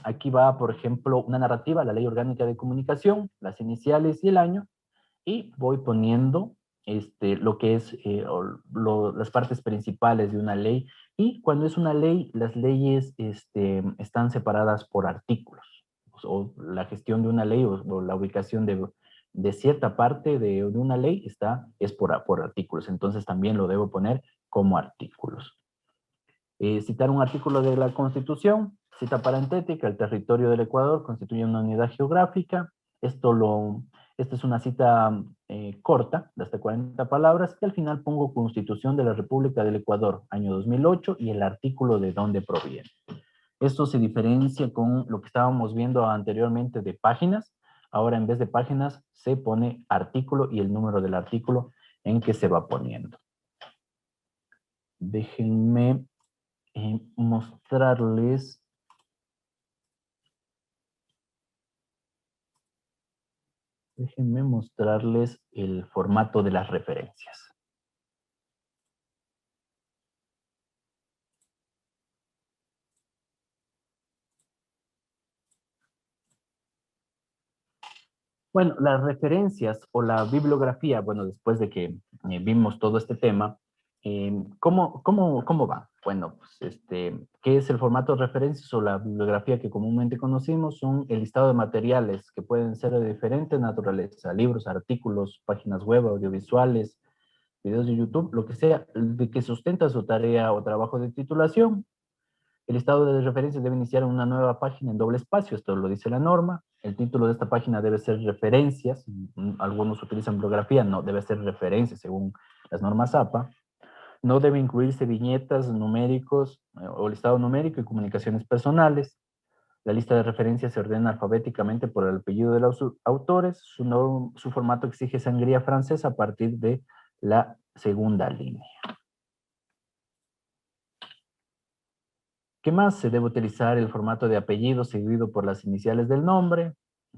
[SPEAKER 1] aquí va, por ejemplo, una narrativa, la Ley Orgánica de Comunicación, las iniciales y el año, y voy poniendo lo que es las partes principales de una ley, y cuando es una ley, las leyes están separadas por artículos, o la gestión de una ley o la ubicación de cierta parte de una ley es por artículos, entonces también lo debo poner como artículos. Citar un artículo de la Constitución, cita parentética, el territorio del Ecuador constituye una unidad geográfica. Esto Esta es una cita corta, de hasta 40 palabras, y al final pongo Constitución de la República del Ecuador, año 2008, y el artículo de dónde proviene. Esto se diferencia con lo que estábamos viendo anteriormente de páginas. Ahora, en vez de páginas, se pone artículo y el número del artículo en que se va poniendo. Déjenme mostrarles. Déjenme mostrarles el formato de las referencias. Bueno, las referencias o la bibliografía, bueno, después de que vimos todo este tema, ¿cómo va? Bueno, pues, ¿qué es el formato de referencias o la bibliografía que comúnmente conocimos? Son el listado de materiales que pueden ser de diferente naturaleza, libros, artículos, páginas web, audiovisuales, videos de YouTube, lo que sea, de que sustenta su tarea o trabajo de titulación. El listado de referencias debe iniciar en una nueva página en doble espacio, esto lo dice la norma. El título de esta página debe ser referencias, algunos utilizan bibliografía, no, debe ser referencias según las normas APA. No debe incluirse viñetas, numéricos o listado numérico y comunicaciones personales. La lista de referencias se ordena alfabéticamente por el apellido de los autores. Su formato exige sangría francesa a partir de la segunda línea. ¿Qué más? Se debe utilizar el formato de apellido seguido por las iniciales del nombre.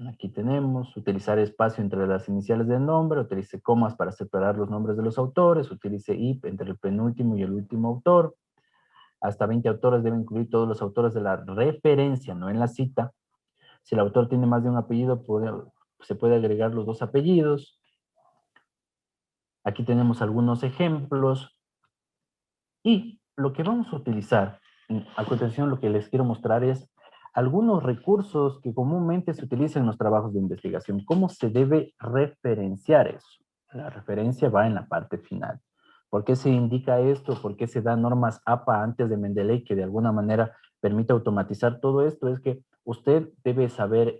[SPEAKER 1] Aquí tenemos, utilizar espacio entre las iniciales del nombre, utilice comas para separar los nombres de los autores, utilice IP entre el penúltimo y el último autor. Hasta 20 autores deben incluir todos los autores de la referencia, no en la cita. Si el autor tiene más de un apellido, se puede agregar los dos apellidos. Aquí tenemos algunos ejemplos. Y lo que vamos a utilizar, a continuación lo que les quiero mostrar es algunos recursos que comúnmente se utilizan en los trabajos de investigación. ¿Cómo se debe referenciar eso? La referencia va en la parte final. ¿Por qué se indica esto? ¿Por qué se dan normas APA antes de Mendeley que de alguna manera permite automatizar todo esto? Es que usted debe saber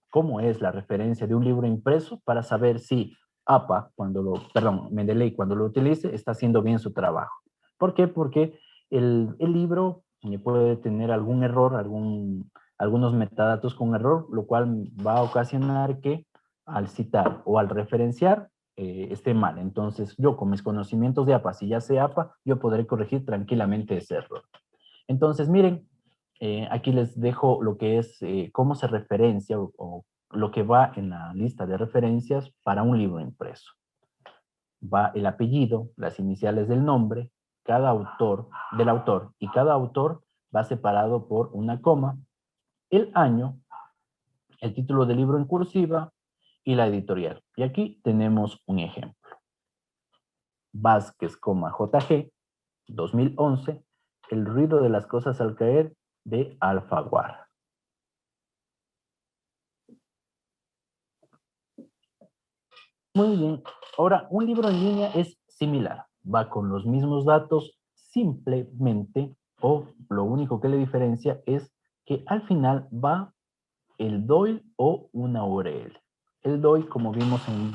[SPEAKER 1] cómo es la referencia de un libro impreso para saber si APA, Mendeley cuando lo utilice, está haciendo bien su trabajo. ¿Por qué? Porque el libro puede tener algún error, algunos metadatos con error, lo cual va a ocasionar que al citar o al referenciar esté mal. Entonces, yo con mis conocimientos de APA, si ya sé APA, yo podré corregir tranquilamente ese error. Entonces, miren, aquí les dejo lo que es cómo se referencia o lo que va en la lista de referencias para un libro impreso. Va el apellido, las iniciales del nombre, del autor, y cada autor va separado por una coma, el año, el título del libro en cursiva y la editorial. Y aquí tenemos un ejemplo. Vázquez, JG, 2011, El ruido de las cosas al caer, de Alfaguara. Muy bien. Ahora, un libro en línea es similar. Va con los mismos datos, simplemente, o lo único que le diferencia es que al final va el DOI o una URL. El DOI, como vimos en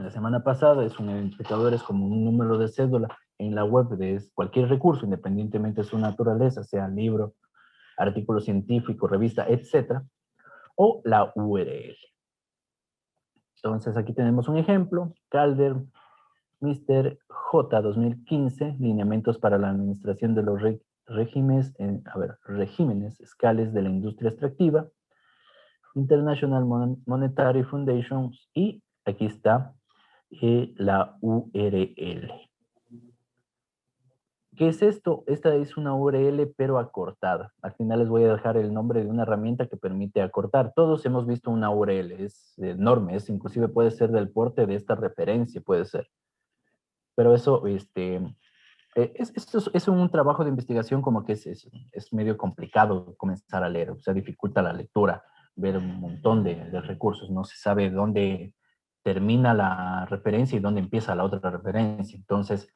[SPEAKER 1] la semana pasada, es un identificador, es como un número de cédula en la web de cualquier recurso, independientemente de su naturaleza, sea libro, artículo científico, revista, etc. O la URL. Entonces, aquí tenemos un ejemplo. Calder, Mr. J. 2015, lineamientos para la administración de los regímenes escales de la industria extractiva, International Monetary Foundation, y aquí está la URL. ¿Qué es esto? Esta es una URL pero acortada. Al final les voy a dejar el nombre de una herramienta que permite acortar. Todos hemos visto una URL, es enorme, inclusive puede ser del porte de esta referencia, puede ser. Pero eso, es un trabajo de investigación como que es medio complicado comenzar a leer, o sea, dificulta la lectura, ver un montón de recursos, no se sabe dónde termina la referencia y dónde empieza la otra referencia. Entonces,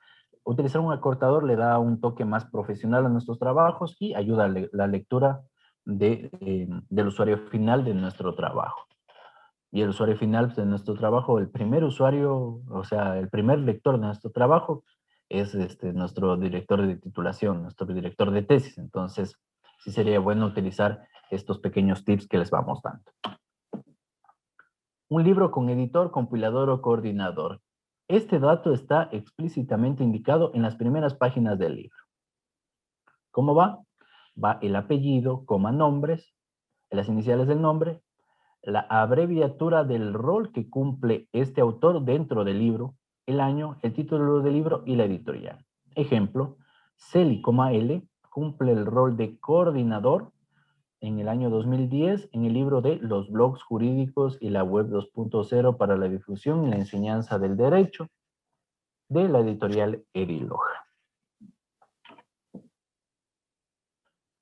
[SPEAKER 1] utilizar un acortador le da un toque más profesional a nuestros trabajos y ayuda a la lectura del usuario final de nuestro trabajo. Y el usuario final pues, de nuestro trabajo, el primer usuario, o sea, el primer lector de nuestro trabajo es nuestro director de titulación, nuestro director de tesis. Entonces, sí sería bueno utilizar estos pequeños tips que les vamos dando. Un libro con editor, compilador o coordinador. Este dato está explícitamente indicado en las primeras páginas del libro. ¿Cómo va? Va el apellido, coma nombres, las iniciales del nombre, la abreviatura del rol que cumple este autor dentro del libro, el año, el título del libro y la editorial. Ejemplo, Celi, L, cumple el rol de coordinador en el año 2010 en el libro de Los blogs jurídicos y la web 2.0 para la difusión y la enseñanza del derecho de la editorial Ediloja.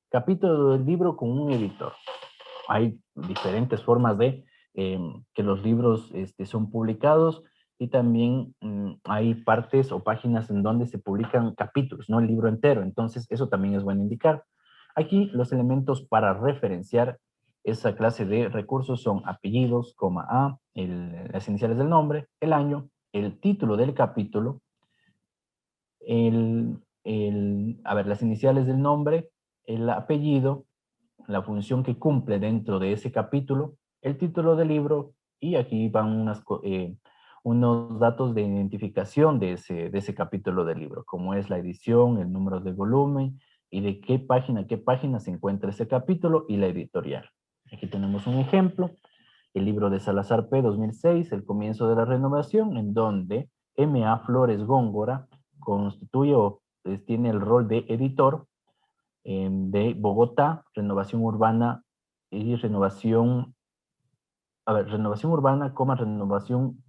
[SPEAKER 1] Capítulo del libro con un editor. Hay diferentes formas de que los libros son publicados y también hay partes o páginas en donde se publican capítulos, no el libro entero. Entonces, eso también es bueno indicar. Aquí los elementos para referenciar esa clase de recursos son apellidos, coma A, las iniciales del nombre, el año, el título del capítulo, las iniciales del nombre, el apellido, la función que cumple dentro de ese capítulo, el título del libro, y aquí van unos datos de identificación de ese capítulo del libro, como es la edición, el número de volumen, y de qué página a qué página se encuentra ese capítulo, y la editorial. Aquí tenemos un ejemplo, el libro de Salazar P. 2006, El comienzo de la renovación, en donde M.A. Flores Góngora constituye o tiene el rol de editor, de Bogotá, renovación urbana y renovación urbana, renovación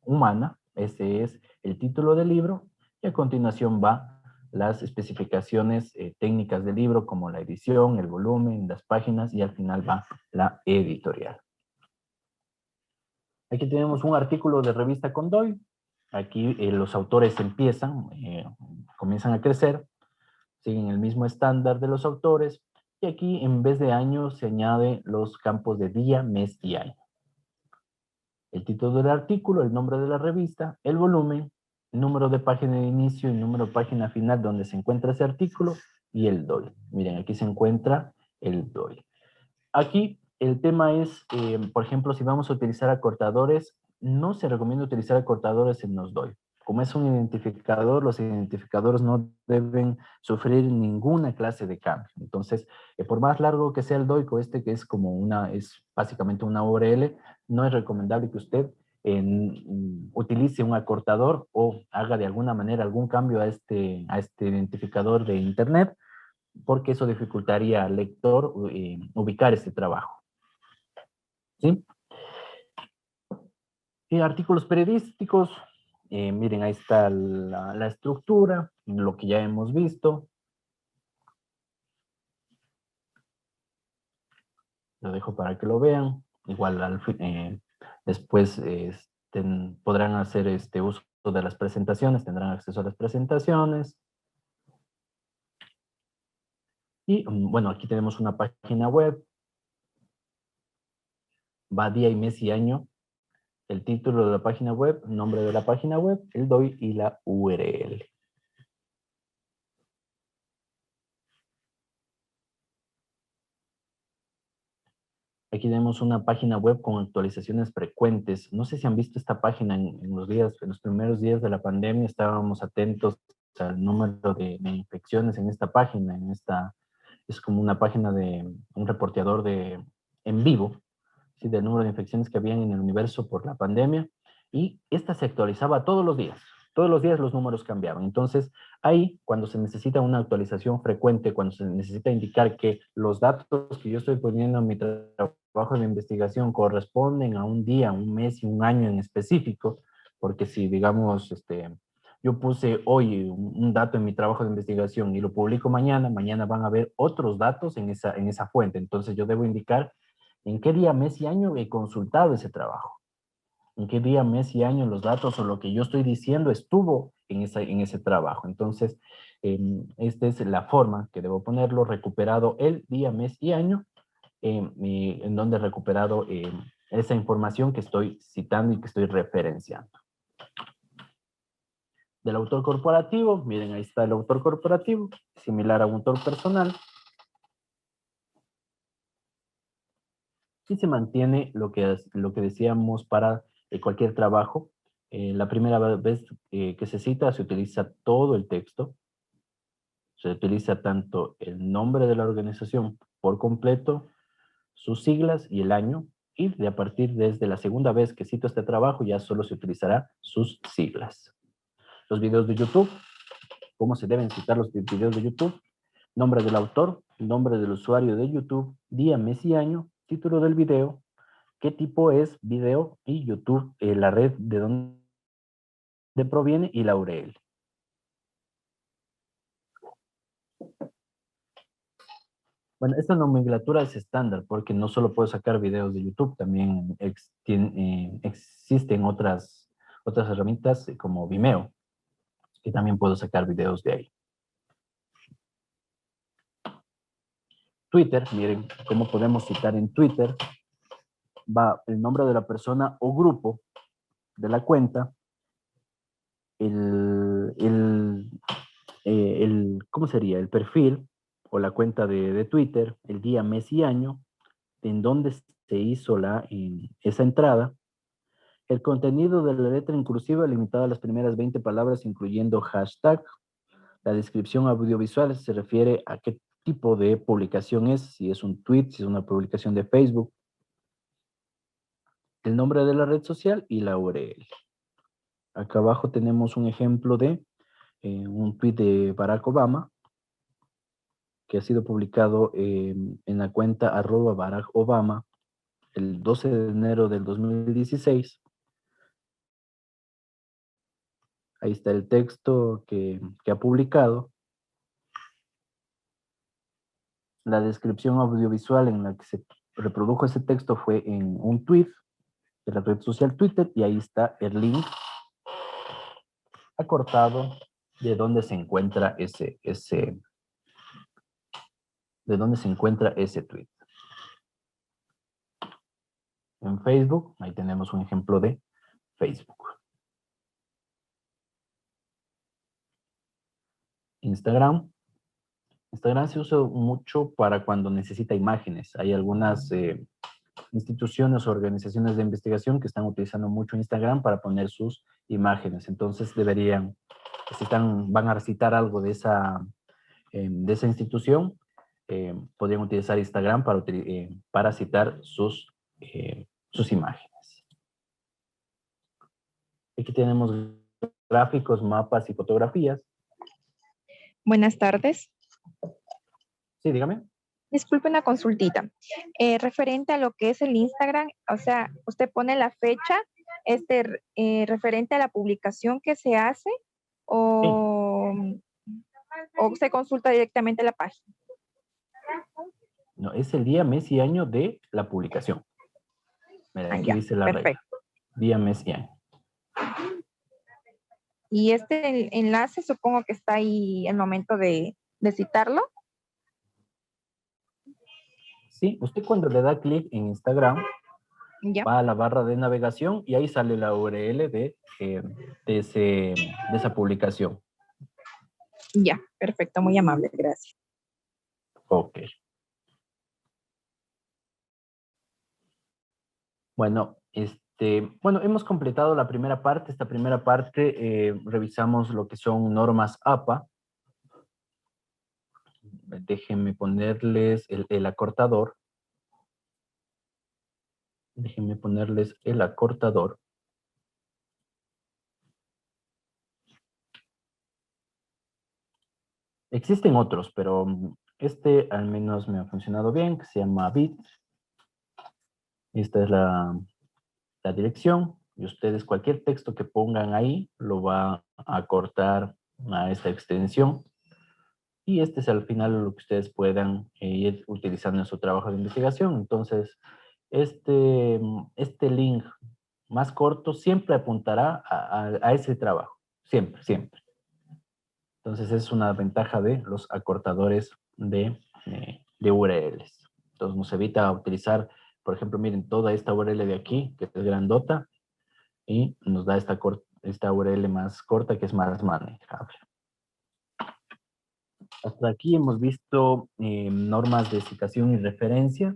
[SPEAKER 1] humana. Ese es el título del libro. Y a continuación va las especificaciones técnicas del libro, como la edición, el volumen, las páginas, y al final va la editorial. Aquí tenemos un artículo de revista Condoy. Aquí los autores comienzan a crecer, siguen el mismo estándar de los autores, y aquí en vez de año se añade los campos de día, mes y año. El título del artículo, el nombre de la revista, el volumen, el número de página de inicio y número de página final donde se encuentra ese artículo, y el DOI. Miren, aquí se encuentra el DOI. Aquí el tema es, por ejemplo, si vamos a utilizar acortadores, no se recomienda utilizar acortadores en los DOI. Como es un identificador, los identificadores no deben sufrir ninguna clase de cambio. Entonces, por más largo que sea el DOI, que es es básicamente una URL, no es recomendable que usted utilice un acortador o haga de alguna manera algún cambio a este identificador de Internet, porque eso dificultaría al lector ubicar este trabajo. ¿Sí? Y artículos periodísticos, miren, ahí está la estructura, lo que ya hemos visto. Lo dejo para que lo vean. Igual después podrán hacer uso de las presentaciones, tendrán acceso a las presentaciones. Y bueno, aquí tenemos una página web. Va día y mes y año. El título de la página web, nombre de la página web, el DOI y la URL. Aquí tenemos una página web con actualizaciones frecuentes. No sé si han visto esta página en los primeros días de la pandemia. Estábamos atentos al número de infecciones en esta página. Es como una página de un reporteador en vivo, ¿sí? Del número de infecciones que habían en el universo por la pandemia. Y esta se actualizaba todos los días. Todos los días los números cambiaban. Entonces, ahí, cuando se necesita una actualización frecuente, cuando se necesita indicar que los datos que yo estoy poniendo en mi trabajo de investigación corresponden a un día, un mes y un año en específico, porque si, digamos, yo puse hoy un dato en mi trabajo de investigación y lo publico mañana, mañana van a haber otros datos en esa fuente. Entonces, yo debo indicar en qué día, mes y año he consultado ese trabajo. En qué día, mes y año los datos o lo que yo estoy diciendo estuvo en ese trabajo. Entonces, esta es la forma que debo ponerlo, recuperado el día, mes y año, en donde he recuperado esa información que estoy citando y que estoy referenciando. Del autor corporativo, miren, ahí está el autor corporativo, similar a un autor personal. Y se mantiene lo que decíamos para cualquier trabajo. La primera vez que se cita, se utiliza todo el texto. Se utiliza tanto el nombre de la organización por completo, sus siglas y el año. Y de a partir desde la segunda vez que cito este trabajo, ya solo se utilizará sus siglas. Los videos de YouTube, ¿cómo se deben citar los videos de YouTube? Nombre del autor, nombre del usuario de YouTube, día, mes y año, título del video, qué tipo es video y YouTube, la red de donde proviene y la URL. Bueno, esta nomenclatura es estándar porque no solo puedo sacar videos de YouTube, también existen otras herramientas como Vimeo, que también puedo sacar videos de ahí. Twitter, miren cómo podemos citar en Twitter. Va el nombre de la persona o grupo de la cuenta, ¿cómo sería? El perfil o la cuenta de Twitter, el día, mes y año, en donde se hizo esa entrada, el contenido de la letra inclusiva limitado a las primeras 20 palabras, incluyendo hashtag, la descripción audiovisual se refiere a qué tipo de publicación es, si es un tweet, si es una publicación de Facebook, el nombre de la red social y la URL. Acá abajo tenemos un ejemplo de un tweet de Barack Obama, que ha sido publicado en la cuenta @Barack Obama el 12 de enero del 2016. Ahí está el texto que ha publicado. La descripción audiovisual en la que se reprodujo ese texto fue en un tweet de la red social Twitter, y ahí está el link acortado de dónde se encuentra ese tweet. En Facebook, ahí tenemos un ejemplo de Facebook. Instagram se usa mucho para cuando necesita imágenes. Hay algunas instituciones o organizaciones de investigación que están utilizando mucho Instagram para poner sus imágenes. Entonces van a citar algo de esa institución, podrían utilizar Instagram para citar sus imágenes. Aquí tenemos gráficos, mapas y fotografías.
[SPEAKER 4] Buenas tardes.
[SPEAKER 1] Sí, dígame.
[SPEAKER 4] Disculpe una consultita. Referente a lo que es el Instagram, o sea, usted pone la fecha referente a la publicación que se hace o se consulta directamente la página.
[SPEAKER 1] No, es el día, mes y año de la publicación. Mira, aquí dice la regla. Día, mes y año.
[SPEAKER 4] Y este enlace supongo que está ahí al momento de citarlo.
[SPEAKER 1] Sí, usted cuando le da clic en Instagram, va a la barra de navegación y ahí sale la URL de esa publicación.
[SPEAKER 4] Ya, perfecto, muy amable, gracias.
[SPEAKER 1] Ok. Bueno, hemos completado la primera parte. Esta primera parte revisamos lo que son normas APA. Déjenme ponerles el acortador. Déjenme ponerles el acortador. Existen otros, pero este al menos me ha funcionado bien, que se llama bit. Esta es la dirección, y ustedes cualquier texto que pongan ahí lo va a acortar a esta extensión. Y este es al final lo que ustedes puedan ir utilizando en su trabajo de investigación. Entonces, este link más corto siempre apuntará a ese trabajo. Siempre, siempre. Entonces, es una ventaja de los acortadores de URLs. Entonces, nos evita utilizar Por ejemplo, miren, toda esta URL de aquí, que es grandota, y nos da esta URL más corta, que es más manejable. Hasta aquí hemos visto normas de citación y referencia,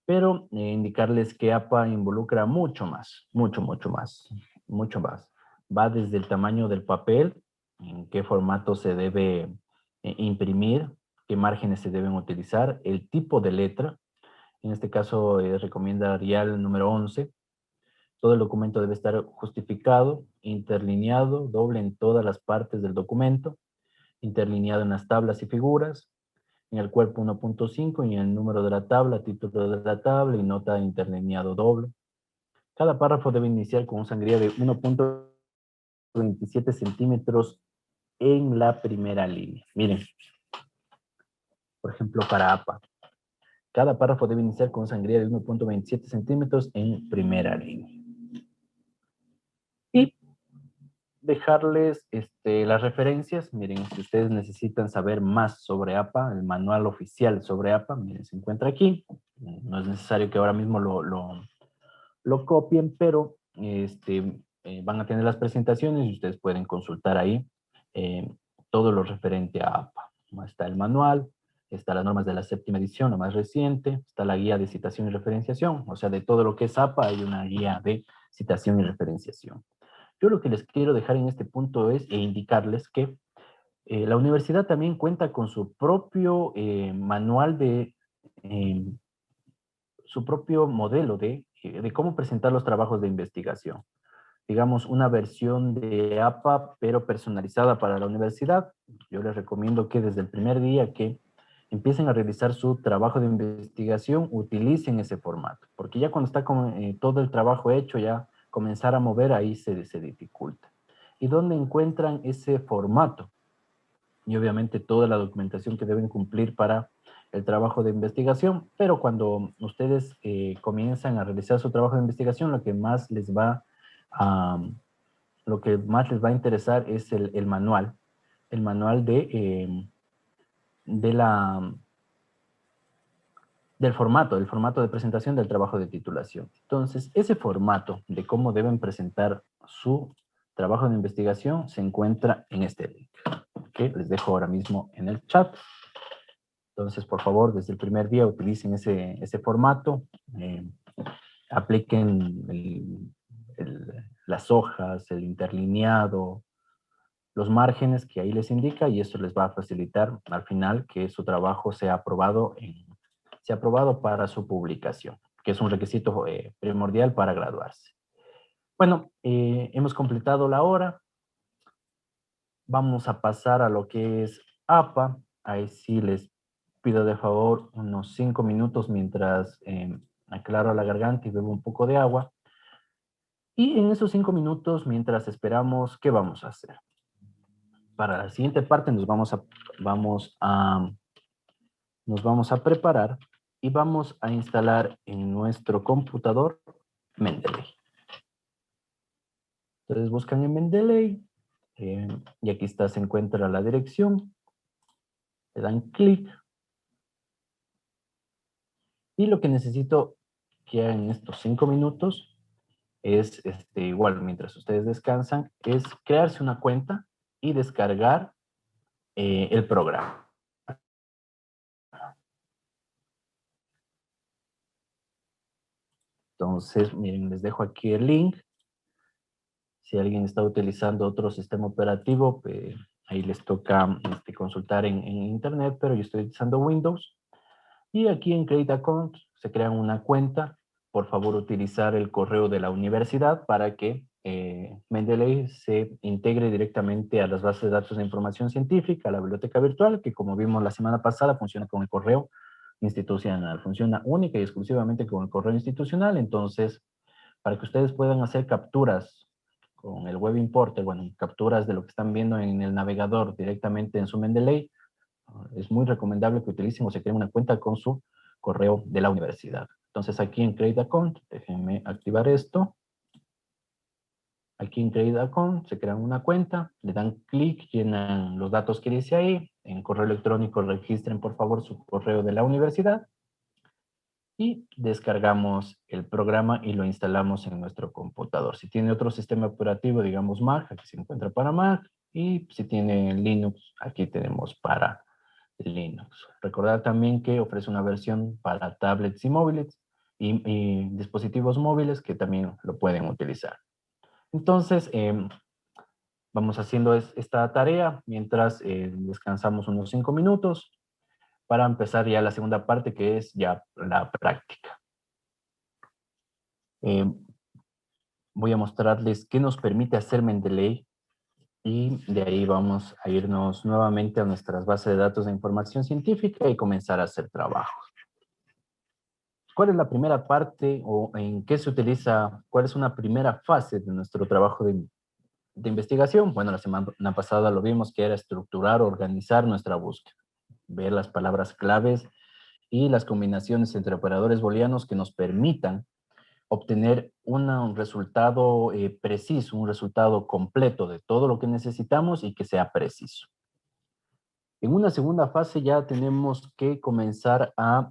[SPEAKER 1] pero indicarles que APA involucra mucho más, mucho más. Va desde el tamaño del papel, en qué formato se debe imprimir, qué márgenes se deben utilizar, el tipo de letra. En este caso recomienda Arial número 11. Todo el documento debe estar justificado, interlineado, doble en todas las partes del documento, interlineado en las tablas y figuras, en el cuerpo 1.5 y en el número de la tabla, título de la tabla y nota interlineado doble. Cada párrafo debe iniciar con un sangría de 1.27 centímetros en la primera línea. Miren, por ejemplo, para APA. Cada párrafo debe iniciar con sangría de 1.27 centímetros en primera línea. Y dejarles las referencias. Miren, si ustedes necesitan saber más sobre APA, el manual oficial sobre APA, miren, se encuentra aquí. No es necesario que ahora mismo lo copien, pero van a tener las presentaciones y ustedes pueden consultar ahí todo lo referente a APA. Está el manual, está las normas de la 7ª edición, la más reciente, está la guía de citación y referenciación, o sea, de todo lo que es APA hay una guía de citación y referenciación. Yo lo que les quiero dejar en este punto es indicarles que la universidad también cuenta con su propio manual su propio modelo de cómo presentar los trabajos de investigación. Digamos, una versión de APA, pero personalizada para la universidad. Yo les recomiendo que desde el primer día que empiecen a realizar su trabajo de investigación, utilicen ese formato, porque ya cuando está con todo el trabajo hecho, ya comenzar a mover, ahí se dificulta. ¿Y dónde encuentran ese formato? Y obviamente toda la documentación que deben cumplir para el trabajo de investigación, pero cuando ustedes comienzan a realizar su trabajo de investigación, lo que más les va a interesar es el manual del formato de presentación del trabajo de titulación. Entonces, ese formato de cómo deben presentar su trabajo de investigación se encuentra en este link, que les dejo ahora mismo en el chat. Entonces, por favor, desde el primer día utilicen ese formato, apliquen las hojas, el interlineado, los márgenes que ahí les indica, y esto les va a facilitar al final que su trabajo sea aprobado para su publicación, que es un requisito primordial para graduarse. Bueno, hemos completado la hora. Vamos a pasar a lo que es APA. Ahí sí les pido de favor unos 5 minutos mientras aclaro la garganta y bebo un poco de agua. Y en esos 5 minutos, mientras esperamos, ¿qué vamos a hacer? Para la siguiente parte nos vamos a preparar y vamos a instalar en nuestro computador Mendeley. Entonces buscan en Mendeley y aquí se encuentra la dirección. Le dan clic. Y lo que necesito que hagan en estos 5 minutos es, igual, mientras ustedes descansan, es crearse una cuenta y descargar el programa. Entonces, miren, les dejo aquí el link. Si alguien está utilizando otro sistema operativo, ahí les toca consultar en internet, pero yo estoy utilizando Windows. Y aquí en Create Account se crean una cuenta. Por favor, utilizar el correo de la universidad para que Mendeley se integre directamente a las bases de datos de información científica, a la biblioteca virtual, que como vimos la semana pasada, funciona con el correo institucional. Funciona única y exclusivamente con el correo institucional. Entonces, para que ustedes puedan hacer capturas con el Web Importer, bueno, capturas de lo que están viendo en el navegador directamente en su Mendeley, es muy recomendable que utilicen o se creen una cuenta con su correo de la universidad. Entonces aquí en Create Account, déjenme activar esto. Aquí en Create Account se crean una cuenta, le dan clic, llenan los datos que dice ahí. En correo electrónico registren por favor su correo de la universidad. y descargamos el programa y lo instalamos en nuestro computador. Si tiene otro sistema operativo, digamos Mac, aquí se encuentra para Mac, y si tiene Linux, aquí tenemos para Linux. Recordar también que ofrece una versión para tablets y móviles y dispositivos móviles que también lo pueden utilizar. Entonces, vamos haciendo esta tarea mientras descansamos unos 5 minutos para empezar ya la segunda parte, que es ya la práctica. Voy a mostrarles qué nos permite hacer Mendeley y de ahí vamos a irnos nuevamente a nuestras bases de datos de información científica y comenzar a hacer trabajos. ¿Cuál es la primera parte o en qué se utiliza? ¿Cuál es una primera fase de nuestro trabajo de investigación? Bueno, la semana pasada lo vimos que era estructurar, organizar nuestra búsqueda, ver las palabras claves y las combinaciones entre operadores booleanos que nos permitan obtener un resultado preciso, un resultado completo de todo lo que necesitamos y que sea preciso. En una segunda fase ya tenemos que comenzar a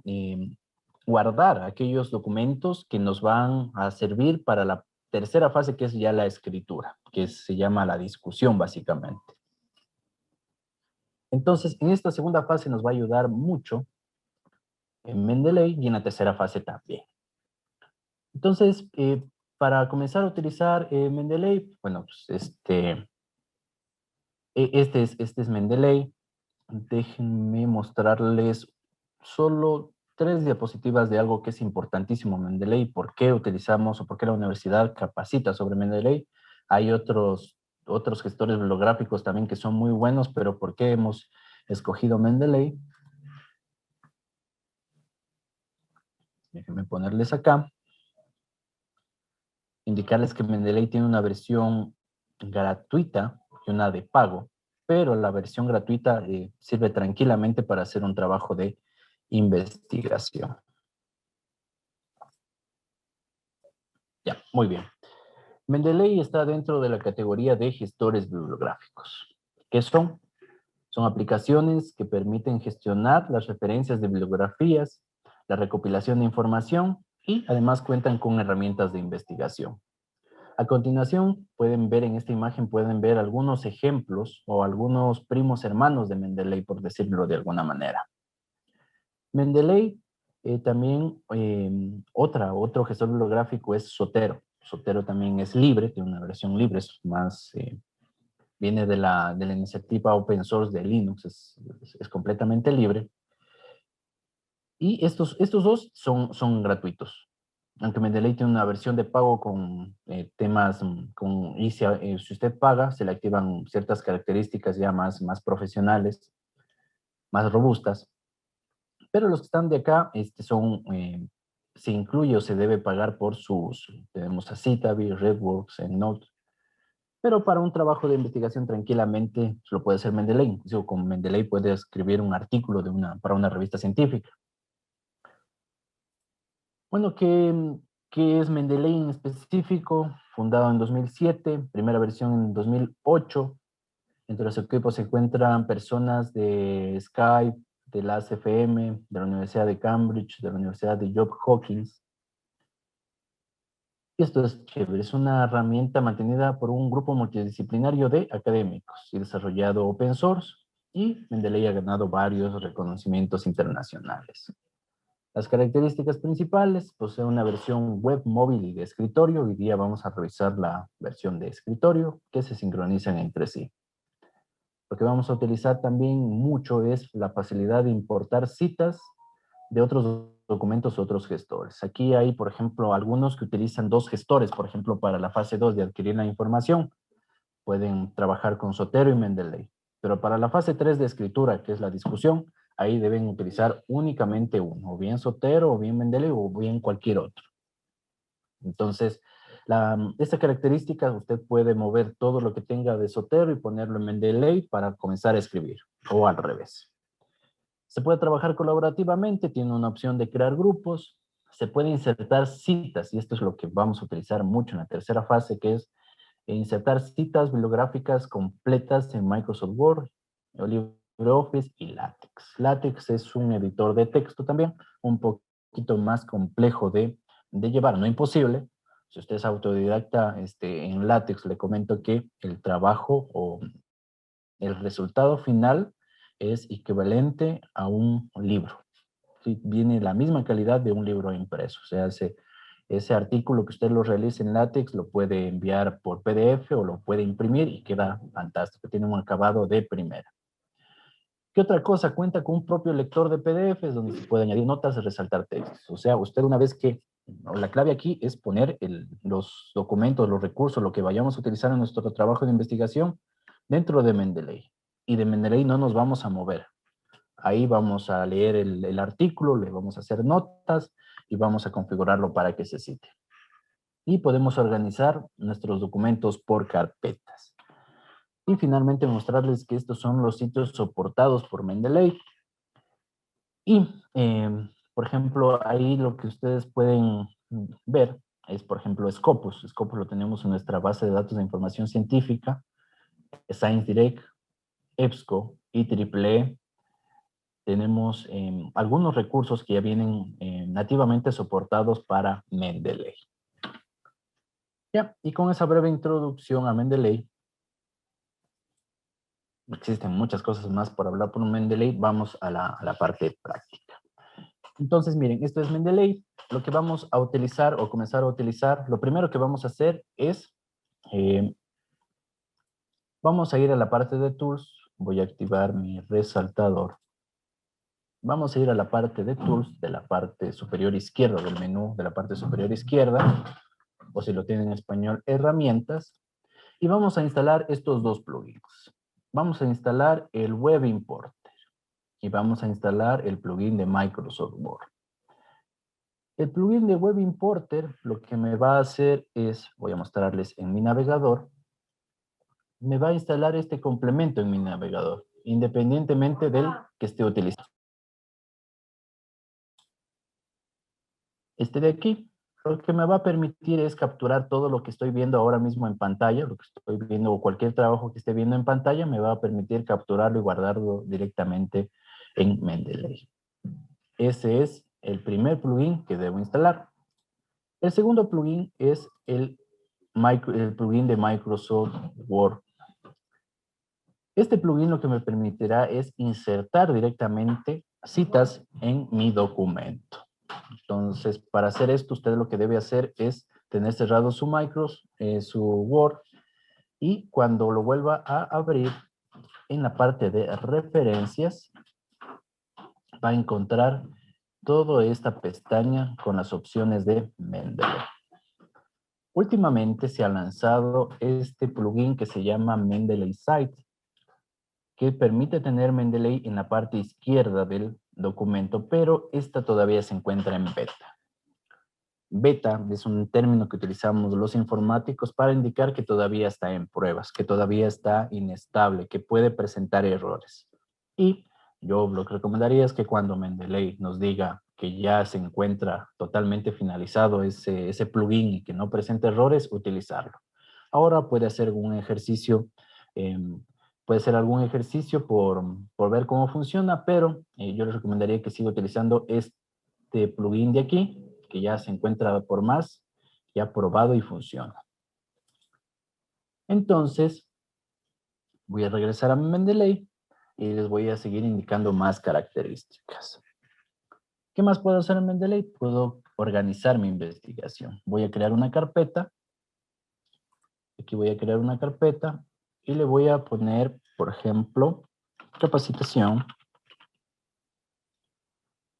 [SPEAKER 1] guardar aquellos documentos que nos van a servir para la tercera fase, que es ya la escritura, que se llama la discusión básicamente. Entonces, en esta segunda fase nos va a ayudar mucho en Mendeley y en la tercera fase también. Entonces, para comenzar a utilizar Mendeley, bueno, pues este es Mendeley. Déjenme mostrarles solo 3 diapositivas de algo que es importantísimo en Mendeley, por qué utilizamos o por qué la universidad capacita sobre Mendeley. Hay otros gestores bibliográficos también que son muy buenos, pero ¿por qué hemos escogido Mendeley? Déjenme ponerles acá. Indicarles que Mendeley tiene una versión gratuita y una de pago, pero la versión gratuita sirve tranquilamente para hacer un trabajo de investigación. Ya, muy bien. Mendeley está dentro de la categoría de gestores bibliográficos. ¿Qué son? Son aplicaciones que permiten gestionar las referencias de bibliografías, la recopilación de información y además cuentan con herramientas de investigación. A continuación, pueden ver en esta imagen, pueden ver algunos ejemplos o algunos primos hermanos de Mendeley, por decirlo de alguna manera. Mendeley también, otro gestor bibliográfico es Zotero. Zotero también es libre, tiene una versión libre, es más, viene de la iniciativa open source de Linux, es completamente libre. Y estos dos son gratuitos. Aunque Mendeley tiene una versión de pago con temas, y si usted paga, se le activan ciertas características ya más profesionales, más robustas. Pero los que están de acá se incluye o se debe pagar por tenemos a Citavi, RedWorks, EndNote. Pero para un trabajo de investigación tranquilamente lo puede hacer Mendeley. Incluso con Mendeley puede escribir un artículo para una revista científica. Bueno, ¿qué es Mendeley en específico? Fundado en 2007, primera versión en 2008. Entre los equipos se encuentran personas de Skype, de la ACFM, de la Universidad de Cambridge, de la Universidad de Johns Hopkins. Y esto es chévere, es una herramienta mantenida por un grupo multidisciplinario de académicos y desarrollado open source, y Mendeley ha ganado varios reconocimientos internacionales. Las características principales: posee una versión web, móvil y de escritorio. Hoy día vamos a revisar la versión de escritorio, que se sincronizan entre sí. Lo que vamos a utilizar también mucho es la facilidad de importar citas de otros documentos u otros gestores. Aquí hay, por ejemplo, algunos que utilizan 2 gestores, por ejemplo, para la fase 2 de adquirir la información. Pueden trabajar con Zotero y Mendeley. Pero para la fase 3 de escritura, que es la discusión, ahí deben utilizar únicamente uno, o bien Zotero, o bien Mendeley, o bien cualquier otro. Entonces, esta característica, usted puede mover todo lo que tenga de Zotero y ponerlo en Mendeley para comenzar a escribir, o al revés. Se puede trabajar colaborativamente, tiene una opción de crear grupos, se puede insertar citas, y esto es lo que vamos a utilizar mucho en la tercera fase, que es insertar citas bibliográficas completas en Microsoft Word, LibreOffice y LaTeX. LaTeX es un editor de texto también, un poco poquito más complejo de llevar, no imposible. Si usted es autodidacta en LaTeX, le comento que el trabajo o el resultado final es equivalente a un libro. ¿Sí? Viene la misma calidad de un libro impreso. O sea, ese artículo que usted lo realice en LaTeX lo puede enviar por PDF o lo puede imprimir y queda fantástico. Tiene un acabado de primera. ¿Qué otra cosa? Cuenta con un propio lector de PDFs donde se puede añadir notas y resaltar textos. O sea, usted una vez que... La clave aquí es poner los documentos, los recursos, lo que vayamos a utilizar en nuestro trabajo de investigación dentro de Mendeley. Y de Mendeley no nos vamos a mover. Ahí vamos a leer el artículo, le vamos a hacer notas y vamos a configurarlo para que se cite. Y podemos organizar nuestros documentos por carpetas. Y finalmente mostrarles que estos son los sitios soportados por Mendeley. Y, por ejemplo, ahí lo que ustedes pueden ver es, por ejemplo, Scopus. Scopus lo tenemos en nuestra base de datos de información científica, ScienceDirect, EBSCO, IEEE. Tenemos algunos recursos que ya vienen nativamente soportados para Mendeley. Ya, y con esa breve introducción a Mendeley, existen muchas cosas más por hablar por Mendeley, vamos a la parte práctica. Entonces, miren, esto es Mendeley. Lo que vamos a utilizar o comenzar a utilizar, lo primero que vamos a hacer es, vamos a ir a la parte de Tools, voy a activar mi resaltador. Vamos a ir a la parte de Tools, de la parte superior izquierda del menú, de la parte superior izquierda, o si lo tienen en español, herramientas, y vamos a instalar estos dos plugins. Vamos a instalar el Web Importer y vamos a instalar el plugin de Microsoft Word. El plugin de Web Importer lo que me va a hacer es, voy a mostrarles en mi navegador, me va a instalar este complemento en mi navegador, independientemente del que esté utilizando. Este de aquí, lo que me va a permitir es capturar todo lo que estoy viendo ahora mismo en pantalla, lo que estoy viendo o cualquier trabajo que esté viendo en pantalla, me va a permitir capturarlo y guardarlo directamente en Mendeley. Ese es el primer plugin que debo instalar. El segundo plugin es el plugin de Microsoft Word. Este plugin lo que me permitirá es insertar directamente citas en mi documento. Entonces, para hacer esto, usted lo que debe hacer es tener cerrado su su Word, y cuando lo vuelva a abrir, en la parte de referencias, va a encontrar toda esta pestaña con las opciones de Mendeley. Últimamente se ha lanzado este plugin que se llama Mendeley Site, que permite tener Mendeley en la parte izquierda del documento, pero esta todavía se encuentra en beta. Beta es un término que utilizamos los informáticos para indicar que todavía está en pruebas, que todavía está inestable, que puede presentar errores. Y yo lo que recomendaría es que cuando Mendeley nos diga que ya se encuentra totalmente finalizado ese plugin y que no presenta errores, utilizarlo. Ahora puede hacer un ejercicio, por ver cómo funciona, pero yo les recomendaría que siga utilizando este plugin de aquí, que ya se encuentra por más, ya probado y funciona. Entonces, voy a regresar a Mendeley y les voy a seguir indicando más características. ¿Qué más puedo hacer en Mendeley? Puedo organizar mi investigación. Voy a crear una carpeta. Aquí voy a crear una carpeta y le voy a poner, por ejemplo, capacitación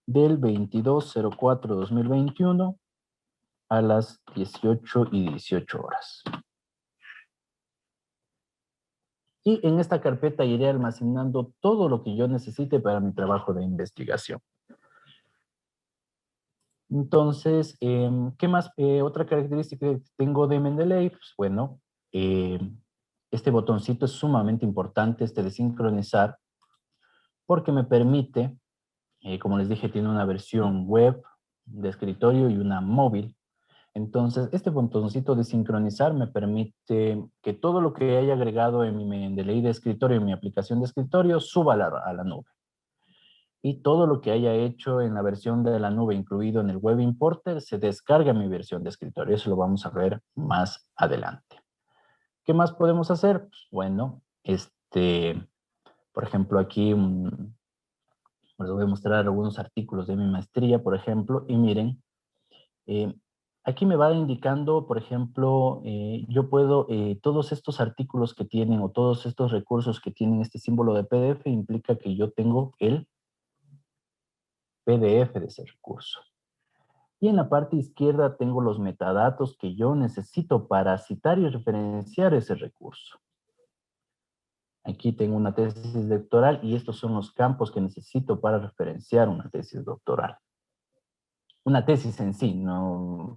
[SPEAKER 1] del 22/04/2021 a las 18:18 horas. Y en esta carpeta iré almacenando todo lo que yo necesite para mi trabajo de investigación. Entonces, ¿qué más? Otra característica que tengo de Mendeley, pues bueno, este botoncito es sumamente importante, este de sincronizar, porque me permite, como les dije, tiene una versión web, de escritorio y una móvil. Entonces, este botoncito de sincronizar me permite que todo lo que haya agregado en mi Mendeley de escritorio, en mi aplicación de escritorio, suba a la nube. Y todo lo que haya hecho en la versión de la nube, incluido en el Web Importer, se descarga en mi versión de escritorio. Eso lo vamos a ver más adelante. ¿Qué más podemos hacer? Pues, bueno, por ejemplo, aquí les voy a mostrar algunos artículos de mi maestría, por ejemplo, y miren, aquí me va indicando, por ejemplo, yo puedo, todos estos artículos que tienen o todos estos recursos que tienen este símbolo de PDF implica que yo tengo el PDF de ese recurso. Y en la parte izquierda tengo los metadatos que yo necesito para citar y referenciar ese recurso. Aquí tengo una tesis doctoral y estos son los campos que necesito para referenciar una tesis doctoral. Una tesis en sí, no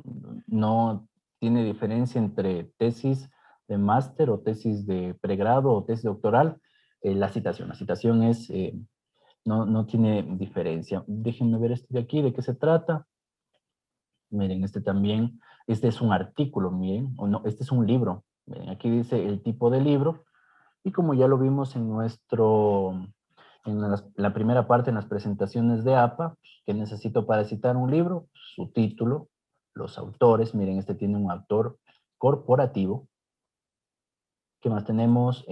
[SPEAKER 1] tiene diferencia entre tesis de máster o tesis de pregrado o tesis doctoral. La citación es, no tiene diferencia. Déjenme ver este de aquí, ¿de qué se trata? Miren, este también, este es un artículo, miren, o no, este es un libro. Miren, aquí dice el tipo de libro. Y como ya lo vimos en la primera parte, en las presentaciones de APA, ¿qué necesito para citar un libro? Su título, los autores. Miren, este tiene un autor corporativo. ¿Qué más tenemos?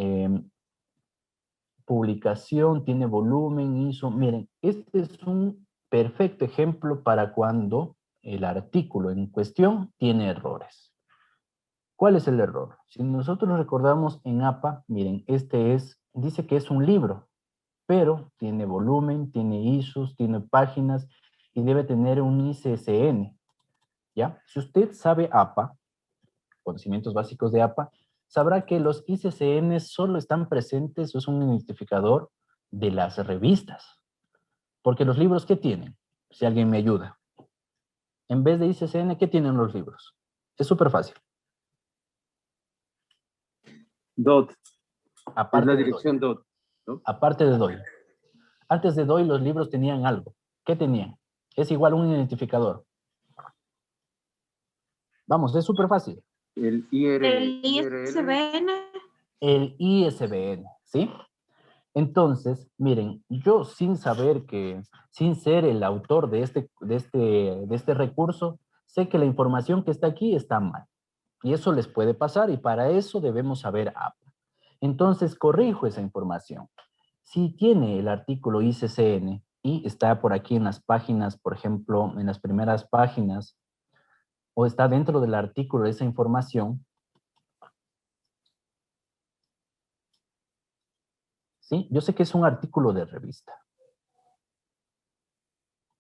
[SPEAKER 1] Publicación, tiene volumen, ISO. Miren, este es un perfecto ejemplo para cuando el artículo en cuestión tiene errores. ¿Cuál es el error? Si nosotros recordamos en APA, miren, dice que es un libro, pero tiene volumen, tiene ISOs, tiene páginas y debe tener un ISSN, ¿ya? Si usted sabe APA, conocimientos básicos de APA, sabrá que los ISSN solo están presentes, o es un identificador de las revistas. Porque los libros, ¿qué tienen? Si alguien me ayuda. En vez de ISSN, ¿qué tienen los libros? Es súper fácil.
[SPEAKER 5] DOT.
[SPEAKER 1] Aparte
[SPEAKER 5] es la
[SPEAKER 1] de
[SPEAKER 5] dirección
[SPEAKER 1] DOI.
[SPEAKER 5] DOT, ¿no?
[SPEAKER 1] Aparte de DOI. Antes de DOI los libros tenían algo. ¿Qué tenían? Es igual un identificador. Vamos, es súper fácil.
[SPEAKER 5] El
[SPEAKER 6] ISBN.
[SPEAKER 1] El ISBN, ¿sí? Entonces, miren, yo sin ser el autor de este recurso, sé que la información que está aquí está mal. Y eso les puede pasar y para eso debemos saber APA. Entonces, corrijo esa información. Si tiene el artículo ISSN y está por aquí en las páginas, por ejemplo, en las primeras páginas, o está dentro del artículo esa información, ¿sí? Yo sé que es un artículo de revista.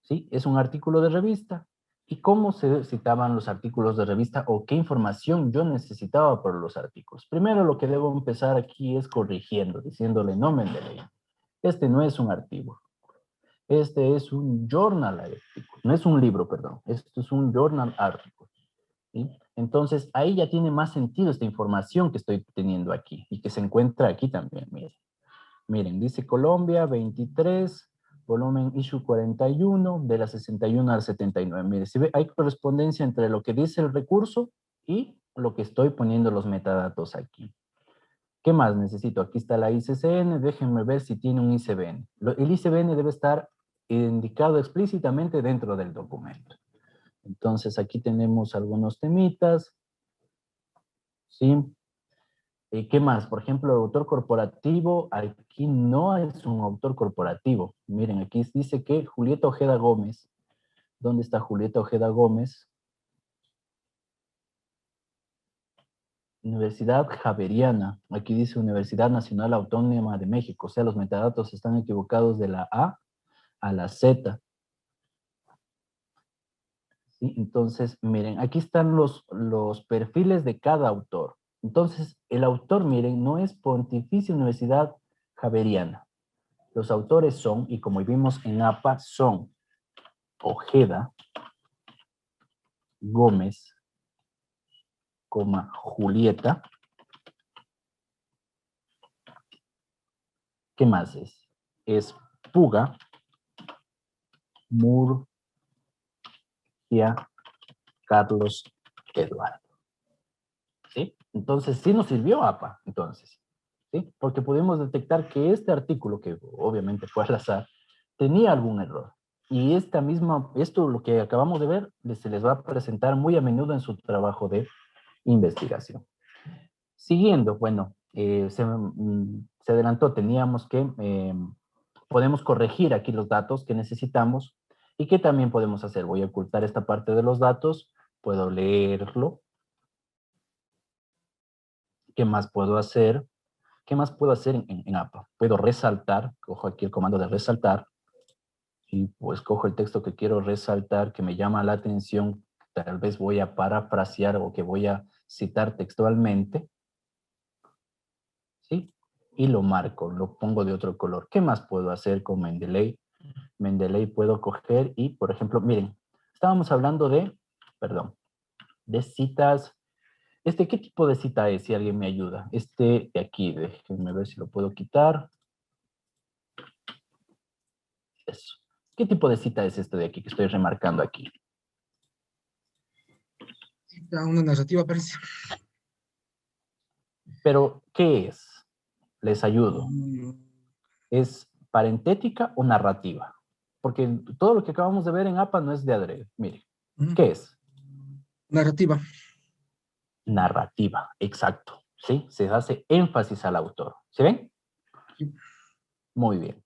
[SPEAKER 1] ¿Sí? Es un artículo de revista. ¿Y cómo se citaban los artículos de revista o qué información yo necesitaba por los artículos? Primero lo que debo empezar aquí es corrigiendo, diciéndole no Mendeley. Este no es un artículo. Este es un journal article. No es un libro, perdón. Esto es un journal article. ¿Sí? Entonces, ahí ya tiene más sentido esta información que estoy teniendo aquí y que se encuentra aquí también. Miren, dice Colombia 23, volumen issue 41, de la 61 al 79. Mire, si ve, hay correspondencia entre lo que dice el recurso y lo que estoy poniendo los metadatos aquí. ¿Qué más necesito? Aquí está la ISSN, déjenme ver si tiene un ISBN. El ISBN debe estar indicado explícitamente dentro del documento. Entonces aquí tenemos algunos temitas. ¿Sí? ¿Qué más? Por ejemplo, el autor corporativo, aquí no es un autor corporativo. Miren, aquí dice que Julieta Ojeda Gómez. ¿Dónde está Julieta Ojeda Gómez? Universidad Javeriana. Aquí dice Universidad Nacional Autónoma de México. O sea, los metadatos están equivocados de la A a la Z. ¿Sí? Entonces, miren, aquí están los perfiles de cada autor. Entonces, el autor, miren, no es Pontificia Universidad Javeriana. Los autores son, y como vimos en APA, son Ojeda, Gómez, Julieta. ¿Qué más es? Es Puga, Murcia, Carlos, Eduardo. ¿Sí? Entonces, sí nos sirvió APA, entonces. ¿Sí? Porque pudimos detectar que este artículo, que obviamente fue al azar, tenía algún error. Y esto lo que acabamos de ver, se les va a presentar muy a menudo en su trabajo de investigación. Siguiendo, bueno, se adelantó, teníamos que, podemos corregir aquí los datos que necesitamos y que también podemos hacer. Voy a ocultar esta parte de los datos, puedo leerlo. ¿Qué más puedo hacer? ¿Qué más puedo hacer en APA? Puedo resaltar, cojo aquí el comando de resaltar, y pues cojo el texto que quiero resaltar, que me llama la atención, tal vez voy a parafrasear o que voy a citar textualmente, ¿sí? Y lo marco, lo pongo de otro color. ¿Qué más puedo hacer con Mendeley? Mendeley puedo coger y, por ejemplo, miren, estábamos hablando de, perdón, de citas. ¿Qué tipo de cita es? Si alguien me ayuda. De aquí, déjenme ver si lo puedo quitar. Eso. ¿Qué tipo de cita es de aquí que estoy remarcando aquí?
[SPEAKER 3] Una narrativa parece.
[SPEAKER 1] Pero, ¿qué es? Les ayudo.
[SPEAKER 3] Mm,
[SPEAKER 1] ¿Es parentética o narrativa? Porque todo lo que acabamos de ver en APA no es de adrede. Mire, ¿qué es?
[SPEAKER 3] Narrativa.
[SPEAKER 1] Narrativa, exacto. ¿Sí? Se hace énfasis al autor. ¿Se ven?
[SPEAKER 3] Sí.
[SPEAKER 1] Muy bien.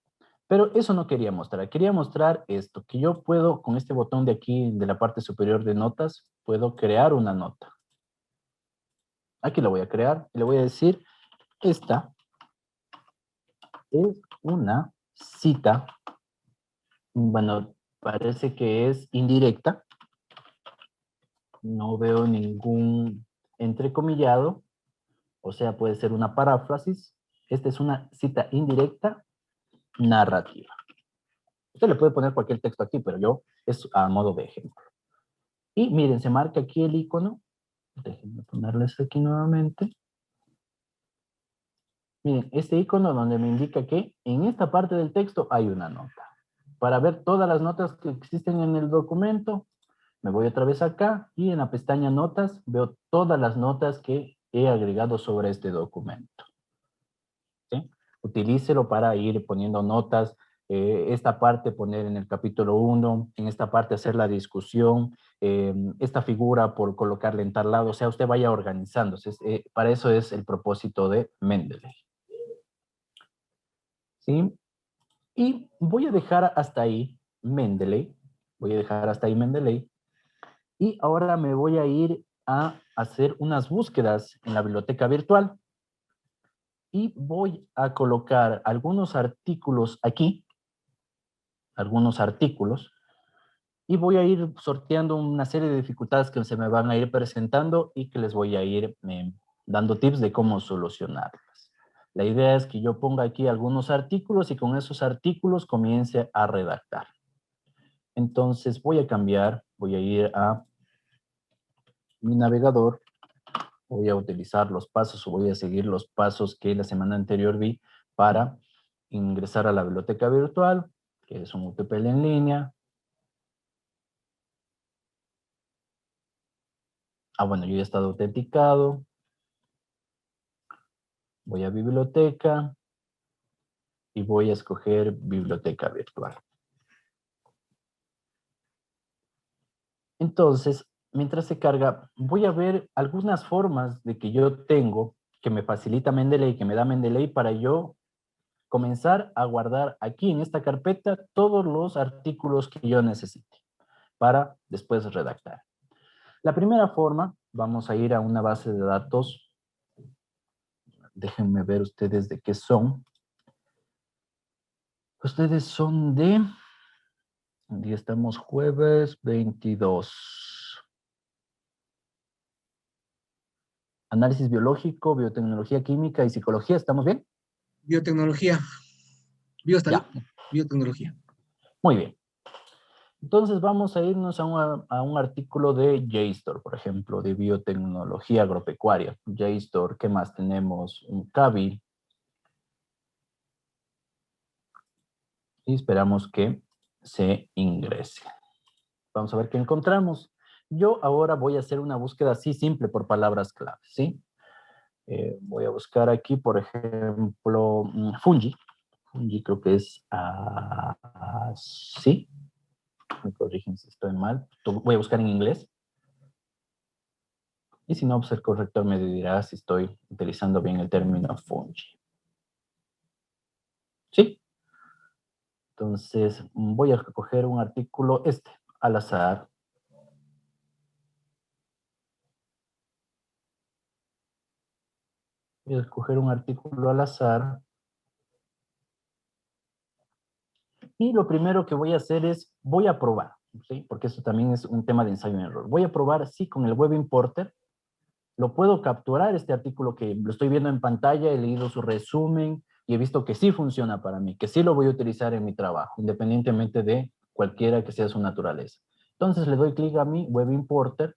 [SPEAKER 1] Pero eso no quería mostrar. Quería mostrar esto, que yo puedo, con este botón de aquí, de la parte superior de notas, puedo crear una nota. Aquí la voy a crear y le voy a decir, esta es una cita, bueno, parece que es indirecta. No veo ningún entrecomillado, o sea, puede ser una paráfrasis. Esta es una cita indirecta narrativa. Usted le puede poner cualquier texto aquí, pero yo es a modo de ejemplo. Y miren, se marca aquí el icono. Déjenme ponerles aquí nuevamente. Miren, este icono donde me indica que en esta parte del texto hay una nota. Para ver todas las notas que existen en el documento, me voy otra vez acá y en la pestaña notas veo todas las notas que he agregado sobre este documento. ¿Sí? Utilícelo para ir poniendo notas, esta parte poner en el capítulo 1, en esta parte hacer la discusión, esta figura por colocarle en tal lado, o sea, usted vaya organizándose. Para eso es el propósito de Mendeley. ¿Sí? Y voy a dejar hasta ahí Mendeley, y ahora me voy a ir a hacer unas búsquedas en la biblioteca virtual y voy a colocar algunos artículos aquí, y voy a ir sorteando una serie de dificultades que se me van a ir presentando y que les voy a ir dando tips de cómo solucionarlas. La idea es que yo ponga aquí algunos artículos y con esos artículos comience a redactar. Entonces voy a ir a mi navegador, voy a utilizar los pasos o voy a seguir los pasos que la semana anterior vi para ingresar a la biblioteca virtual, que es un UTPL en línea. Bueno, yo ya he estado autenticado. Voy a biblioteca y voy a escoger biblioteca virtual. Entonces, mientras se carga, voy a ver algunas formas de que yo tengo que me facilita Mendeley, que me da Mendeley para yo comenzar a guardar aquí en esta carpeta todos los artículos que yo necesite para después redactar. La primera forma, vamos a ir a una base de datos. Déjenme ver ustedes de qué son. Ustedes son de... Hoy estamos jueves 22. Análisis biológico, biotecnología química y psicología. ¿Estamos bien?
[SPEAKER 3] Biotecnología. Bio está
[SPEAKER 1] Ya.
[SPEAKER 3] bien. Biotecnología.
[SPEAKER 1] Muy bien. Entonces vamos a irnos a un artículo de JSTOR, por ejemplo, de biotecnología agropecuaria. JSTOR, ¿qué más tenemos? Un CABI. Y esperamos que se ingrese. Vamos a ver qué encontramos. Yo ahora voy a hacer una búsqueda así simple por palabras clave, ¿sí? Voy a buscar aquí, por ejemplo, fungi. Y creo que es así. Me corrigen si estoy mal. Voy a buscar en inglés. Y si no, pues el corrector me dirá si estoy utilizando bien el término fungi. ¿Sí? Entonces, voy a coger un artículo al azar. Voy a escoger un artículo al azar. Y lo primero que voy a hacer es, voy a probar, ¿sí? Porque eso también es un tema de ensayo y error. Voy a probar si con el Web Importer lo puedo capturar, este artículo que lo estoy viendo en pantalla, he leído su resumen y he visto que sí funciona para mí, que sí lo voy a utilizar en mi trabajo, independientemente de cualquiera que sea su naturaleza. Entonces le doy clic a mi Web Importer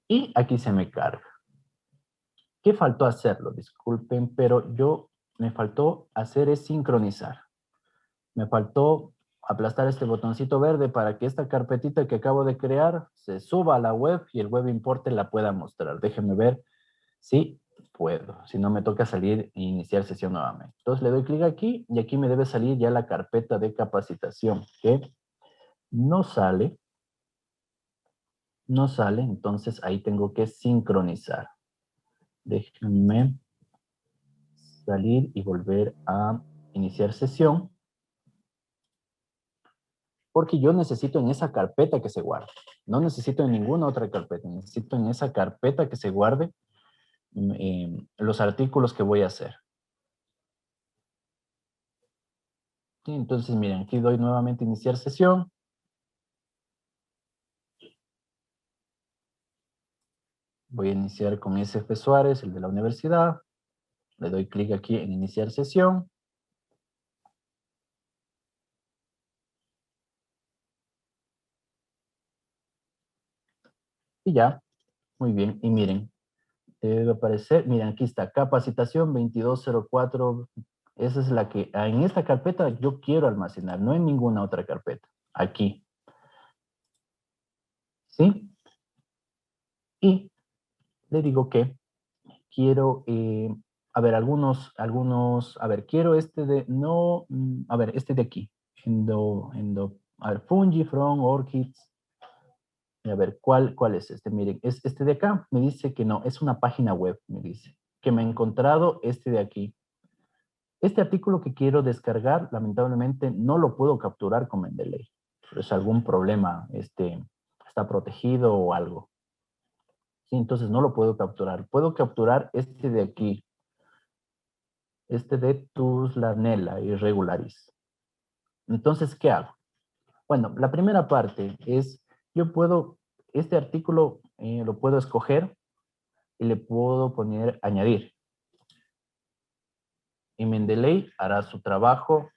[SPEAKER 1] y aquí se me carga. ¿Qué faltó hacerlo? Disculpen, pero me faltó hacer es sincronizar. Me faltó aplastar este botoncito verde para que esta carpetita que acabo de crear se suba a la web y el Web Importer la pueda mostrar. Déjenme ver si puedo. Si no, me toca salir e iniciar sesión nuevamente. Entonces le doy clic aquí y aquí me debe salir ya la carpeta de capacitación que no sale. No sale, entonces ahí tengo que sincronizar. Déjenme salir y volver a iniciar sesión. Porque yo necesito en esa carpeta que se guarde. No necesito en ninguna otra carpeta. Necesito en esa carpeta que se guarde los artículos que voy a hacer. Sí, entonces, miren, aquí doy nuevamente iniciar sesión. Voy a iniciar con SF Suárez, el de la universidad. Le doy clic aquí en iniciar sesión. Y ya, muy bien. Y miren, debe aparecer, miren, aquí está, capacitación 2204. Esa es la que, en esta carpeta yo quiero almacenar, no en ninguna otra carpeta. Aquí. ¿Sí? Y le digo que quiero, a ver, a ver, quiero este de, no, a ver, este de aquí. A ver, Fungi, From, Orchids. A ver, ¿cuál es este? Miren, es este de acá. Me dice que no, es una página web, me dice. Que me ha encontrado este de aquí. Este artículo que quiero descargar, lamentablemente, no lo puedo capturar con Mendeley. Es algún problema, está protegido o algo. Sí, entonces no lo puedo capturar. Puedo capturar este de aquí. Este de Tuslanella irregularis. Entonces, ¿qué hago? Bueno, la primera parte es, este artículo lo puedo escoger y le puedo poner añadir. Y Mendeley hará su trabajo.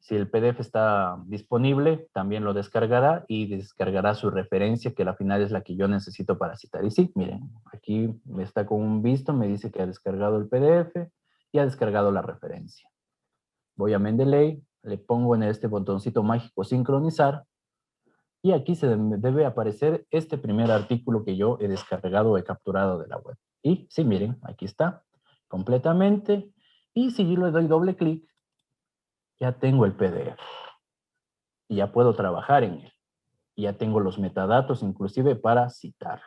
[SPEAKER 1] Si el PDF está disponible, también lo descargará y descargará su referencia, que al final es la que yo necesito para citar. Y sí, miren, aquí está con un visto, me dice que ha descargado el PDF y ha descargado la referencia. Voy a Mendeley, le pongo en este botoncito mágico sincronizar y aquí se debe aparecer este primer artículo que yo he descargado o he capturado de la web. Y sí, miren, aquí está completamente. Y si yo le doy doble clic, ya tengo el PDF y ya puedo trabajar en él. Y ya tengo los metadatos inclusive para citarlo.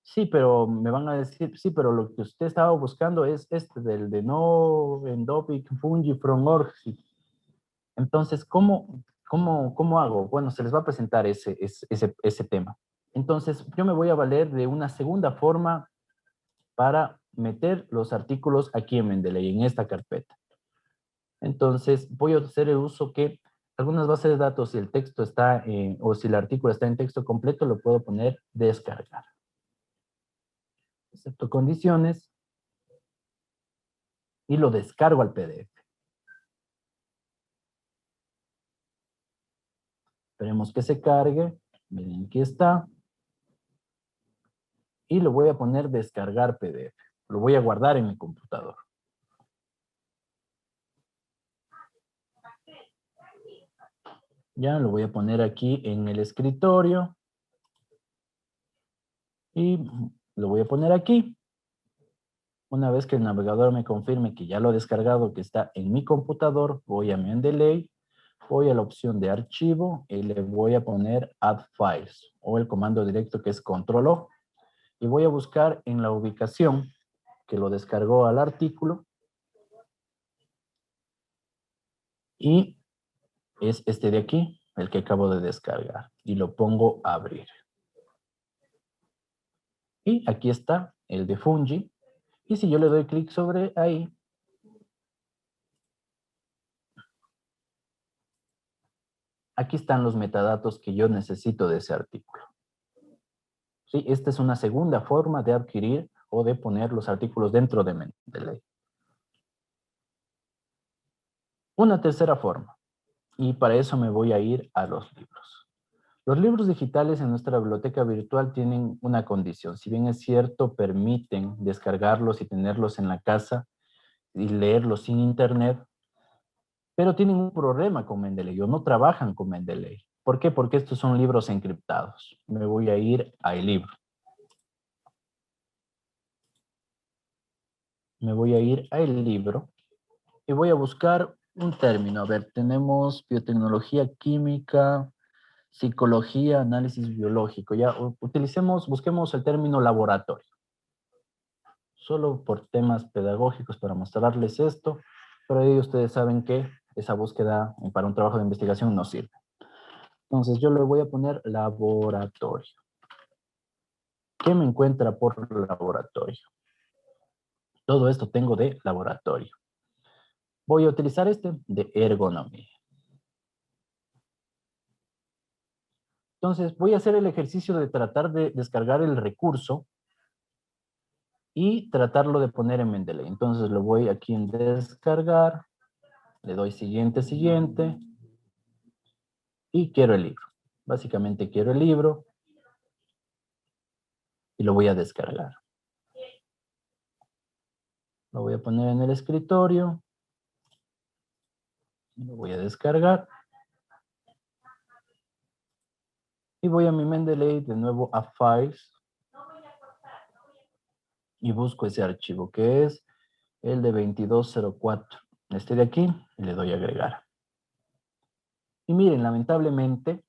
[SPEAKER 1] Sí, pero me van a decir, sí, pero lo que usted estaba buscando es este del de no endopic fungi from org. Entonces, ¿cómo hago? Bueno, se les va a presentar ese tema. Entonces, yo me voy a valer de una segunda forma para meter los artículos aquí en Mendeley, en esta carpeta. Entonces, voy a hacer el uso que algunas bases de datos, si el texto está, o si el artículo está en texto completo, lo puedo poner descargar. Excepto condiciones. Y lo descargo al PDF. Esperemos que se cargue. Miren, aquí está. Y lo voy a poner descargar PDF. Lo voy a guardar en mi computador. Ya lo voy a poner aquí en el escritorio. Y lo voy a poner aquí. Una vez que el navegador me confirme que ya lo he descargado, que está en mi computador, voy a Mendeley, voy a la opción de archivo y le voy a poner Add Files o el comando directo que es Control O. Y voy a buscar en la ubicación que lo descargó al artículo. Y es este de aquí, el que acabo de descargar. Y lo pongo a abrir. Y aquí está el de Fungi. Y si yo le doy clic sobre ahí, aquí están los metadatos que yo necesito de ese artículo. ¿Sí? Esta es una segunda forma de adquirir o de poner los artículos dentro de Mendeley. Una tercera forma, y para eso me voy a ir a los libros. Los libros digitales en nuestra biblioteca virtual tienen una condición. Si bien es cierto, permiten descargarlos y tenerlos en la casa y leerlos sin internet, pero tienen un problema con Mendeley o no trabajan con Mendeley. ¿Por qué? Porque estos son libros encriptados. Me voy a ir al libro. Me voy a ir al libro y voy a buscar un término. A ver, tenemos biotecnología química, psicología, análisis biológico. Ya busquemos el término laboratorio. Solo por temas pedagógicos para mostrarles esto, pero ahí ustedes saben que esa búsqueda para un trabajo de investigación no sirve. Entonces yo le voy a poner laboratorio. ¿Qué me encuentra por laboratorio? Todo esto tengo de laboratorio. Voy a utilizar este de ergonomía. Entonces voy a hacer el ejercicio de tratar de descargar el recurso y tratarlo de poner en Mendeley. Entonces lo voy aquí en descargar, le doy siguiente, siguiente, y quiero el libro. Básicamente quiero el libro y lo voy a descargar. Lo voy a poner en el escritorio, lo voy a descargar, y voy a mi Mendeley, de nuevo a Files, y busco ese archivo que es el de 2204. Este de aquí, y le doy a agregar. Y miren, lamentablemente,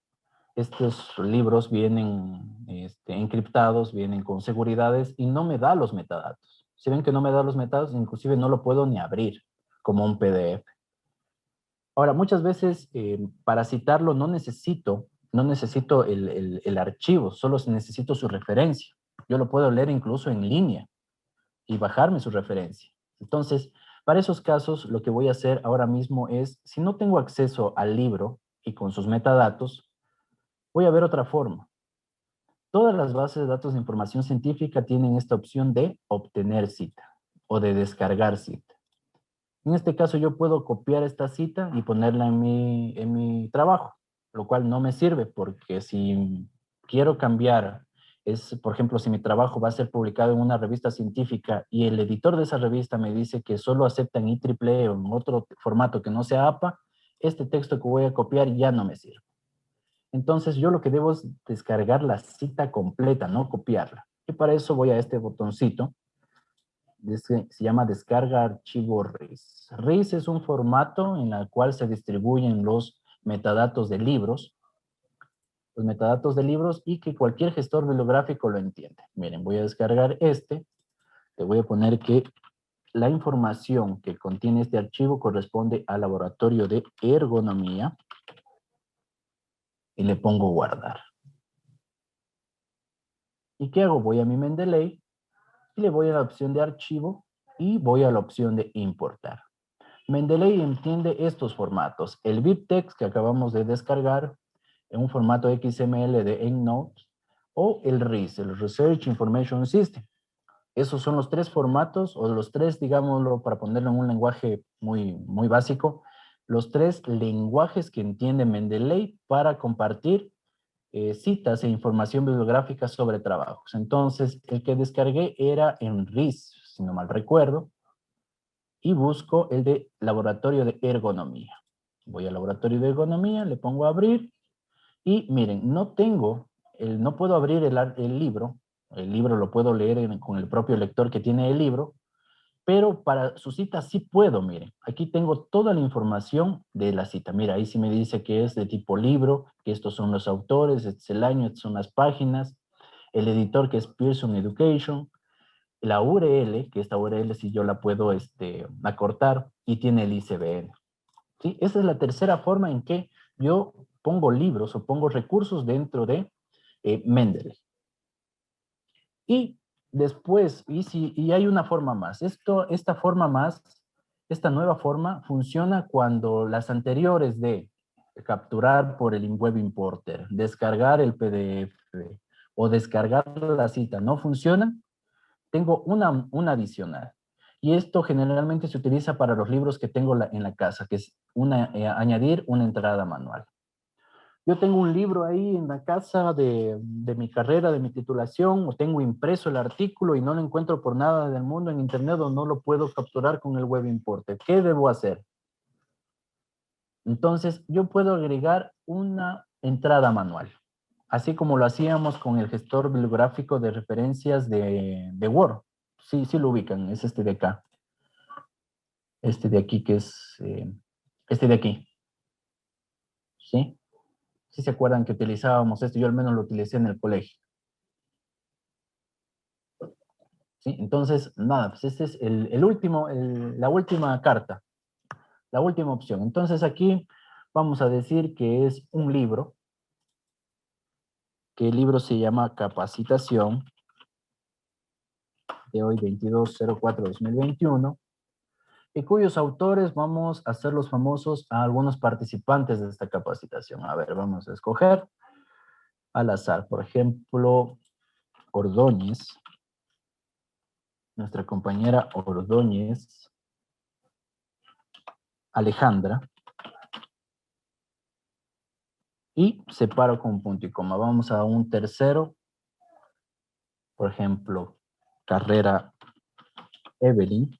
[SPEAKER 1] estos libros vienen encriptados, vienen con seguridades y no me da los metadatos. Si ven que no me da los metadatos, inclusive no lo puedo ni abrir como un PDF. Ahora, muchas veces para citarlo no necesito el archivo, solo necesito su referencia. Yo lo puedo leer incluso en línea y bajarme su referencia. Entonces, para esos casos, lo que voy a hacer ahora mismo es, si no tengo acceso al libro y con sus metadatos, voy a ver otra forma. Todas las bases de datos de información científica tienen esta opción de obtener cita o de descargar cita. En este caso yo puedo copiar esta cita y ponerla en mi trabajo, lo cual no me sirve porque si quiero cambiar, por ejemplo, si mi trabajo va a ser publicado en una revista científica y el editor de esa revista me dice que solo aceptan IEEE o en otro formato que no sea APA, este texto que voy a copiar ya no me sirve. Entonces yo lo que debo es descargar la cita completa, no copiarla. Y para eso voy a este botoncito. Se llama descarga archivo RIS. RIS es un formato en el cual se distribuyen los metadatos de libros. Los metadatos de libros y que cualquier gestor bibliográfico lo entiende. Miren, voy a descargar este. Le voy a poner que la información que contiene este archivo corresponde al laboratorio de ergonomía. Y le pongo guardar. ¿Y qué hago? Voy a mi Mendeley y le voy a la opción de archivo y voy a la opción de importar. Mendeley entiende estos formatos. El BibTeX que acabamos de descargar en un formato XML de EndNote o el RIS, el Research Information System. Esos son los tres formatos o los tres, digámoslo, para ponerlo en un lenguaje muy básico, los tres lenguajes que entiende Mendeley para compartir citas e información bibliográfica sobre trabajos. Entonces, el que descargué era en RIS, si no mal recuerdo, y busco el de laboratorio de ergonomía. Voy al laboratorio de ergonomía, le pongo a abrir, y miren, no puedo abrir el libro lo puedo leer con el propio lector que tiene el libro, pero para su cita sí puedo, miren. Aquí tengo toda la información de la cita. Mira, ahí sí me dice que es de tipo libro, que estos son los autores, este es el año, estas son las páginas, el editor que es Pearson Education, la URL, que esta URL sí yo la puedo acortar, y tiene el ISBN. ¿Sí? Esa es la tercera forma en que yo pongo libros o pongo recursos dentro de Mendeley. Y después, y hay una forma más. Esta nueva forma funciona cuando las anteriores de capturar por el web importer, descargar el PDF o descargar la cita no funcionan, tengo una adicional. Y esto generalmente se utiliza para los libros que tengo en la casa, que es añadir una entrada manual. Yo tengo un libro ahí en la casa de mi carrera, de mi titulación, o tengo impreso el artículo y no lo encuentro por nada del mundo en internet o no lo puedo capturar con el web importer. ¿Qué debo hacer? Entonces, yo puedo agregar una entrada manual, así como lo hacíamos con el gestor bibliográfico de referencias de Word. Sí, sí lo ubican, es este de acá. Este de aquí que es, este de aquí. ¿Sí? ¿Sí se acuerdan que utilizábamos esto? Yo al menos lo utilicé en el colegio. ¿Sí? Entonces, nada, pues este es la última carta, la última opción. Entonces aquí vamos a decir que es un libro, que el libro se llama Capacitación, de hoy 22/04/2021, y cuyos autores vamos a hacer los famosos a algunos participantes de esta capacitación. A ver, vamos a escoger al azar, por ejemplo, Ordóñez, nuestra compañera Ordóñez, Alejandra, y separo con punto y coma. Vamos a un tercero, por ejemplo, Carrera Evelyn,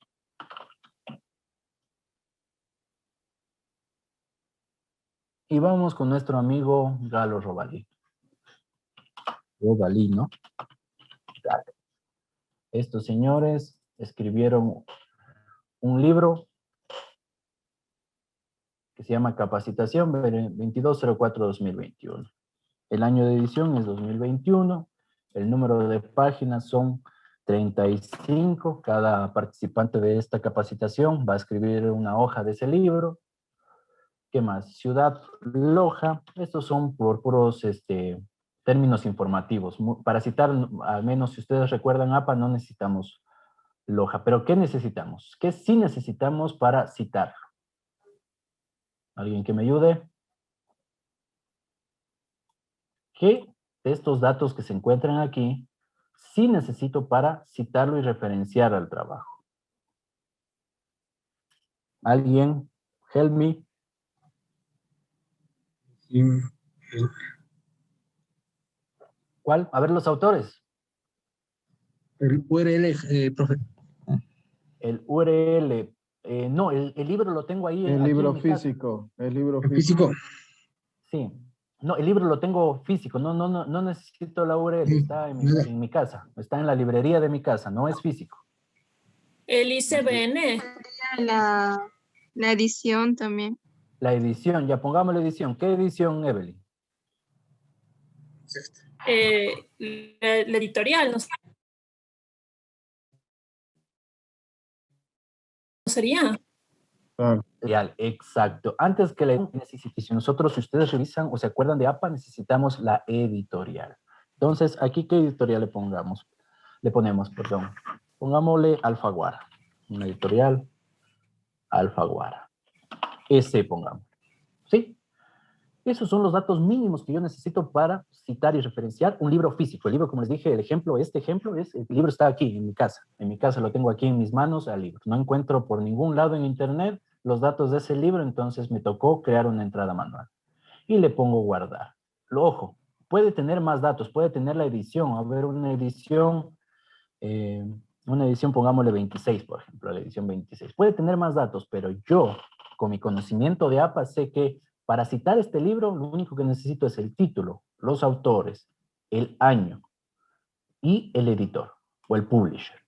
[SPEAKER 1] y vamos con nuestro amigo Galo Robalí. Robalí, ¿no? Galo. Estos señores escribieron un libro que se llama Capacitación 22/04/2021. El año de edición es 2021. El número de páginas son 35. Cada participante de esta capacitación va a escribir una hoja de ese libro. ¿Qué más? Ciudad Loja. Estos son por puros términos informativos. Para citar, al menos si ustedes recuerdan APA, no necesitamos Loja. Pero ¿qué necesitamos? ¿Qué sí necesitamos para citarlo? ¿Alguien que me ayude? ¿Qué de estos datos que se encuentran aquí sí necesito para citarlo y referenciar al trabajo? ¿Alguien? Help me. ¿Cuál? A ver los autores.
[SPEAKER 3] El URL, profe.
[SPEAKER 1] El URL. No, el libro lo tengo ahí.
[SPEAKER 5] El
[SPEAKER 1] aquí
[SPEAKER 5] libro
[SPEAKER 1] en mi casa.
[SPEAKER 5] físico, el libro
[SPEAKER 3] El
[SPEAKER 5] físico.
[SPEAKER 3] físico.
[SPEAKER 1] Sí. No, el libro lo tengo físico. No necesito la URL. Está en mi casa. Está en la librería de mi casa. No es físico.
[SPEAKER 6] El ICBN.
[SPEAKER 7] La edición también.
[SPEAKER 1] La edición. Ya pongamos la edición. ¿Qué edición, Evelyn?
[SPEAKER 6] La editorial, ¿no sería?
[SPEAKER 5] Claro.
[SPEAKER 1] Editorial, exacto. Antes que la si nosotros, si ustedes revisan o se acuerdan de APA, necesitamos la editorial. Entonces, aquí, ¿qué editorial le pongamos? Le ponemos, perdón. Pongámosle Alfaguara. Una editorial, Alfaguara. Ese pongamos. ¿Sí? Esos son los datos mínimos que yo necesito para citar y referenciar un libro físico. El libro, como les dije, el libro el libro está aquí, en mi casa. En mi casa lo tengo aquí en mis manos, al libro. No encuentro por ningún lado en internet los datos de ese libro, entonces me tocó crear una entrada manual. Y le pongo guardar. Ojo, puede tener más datos, puede tener la edición. A ver, una edición, pongámosle 26, por ejemplo, la edición 26. Puede tener más datos, pero yo, con mi conocimiento de APA, sé que para citar este libro, lo único que necesito es el título, los autores, el año y el editor o el publisher.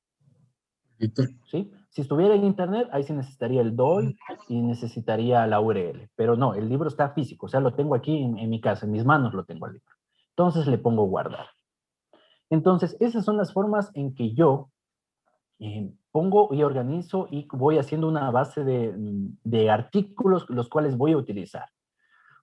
[SPEAKER 3] Editor.
[SPEAKER 1] ¿Sí? Si estuviera en internet, ahí sí necesitaría el DOI y necesitaría la URL. Pero no, el libro está físico, o sea, lo tengo aquí en mi casa, en mis manos lo tengo el libro. Entonces le pongo guardar. Entonces, esas son las formas en que yo pongo y organizo y voy haciendo una base de artículos los cuales voy a utilizar.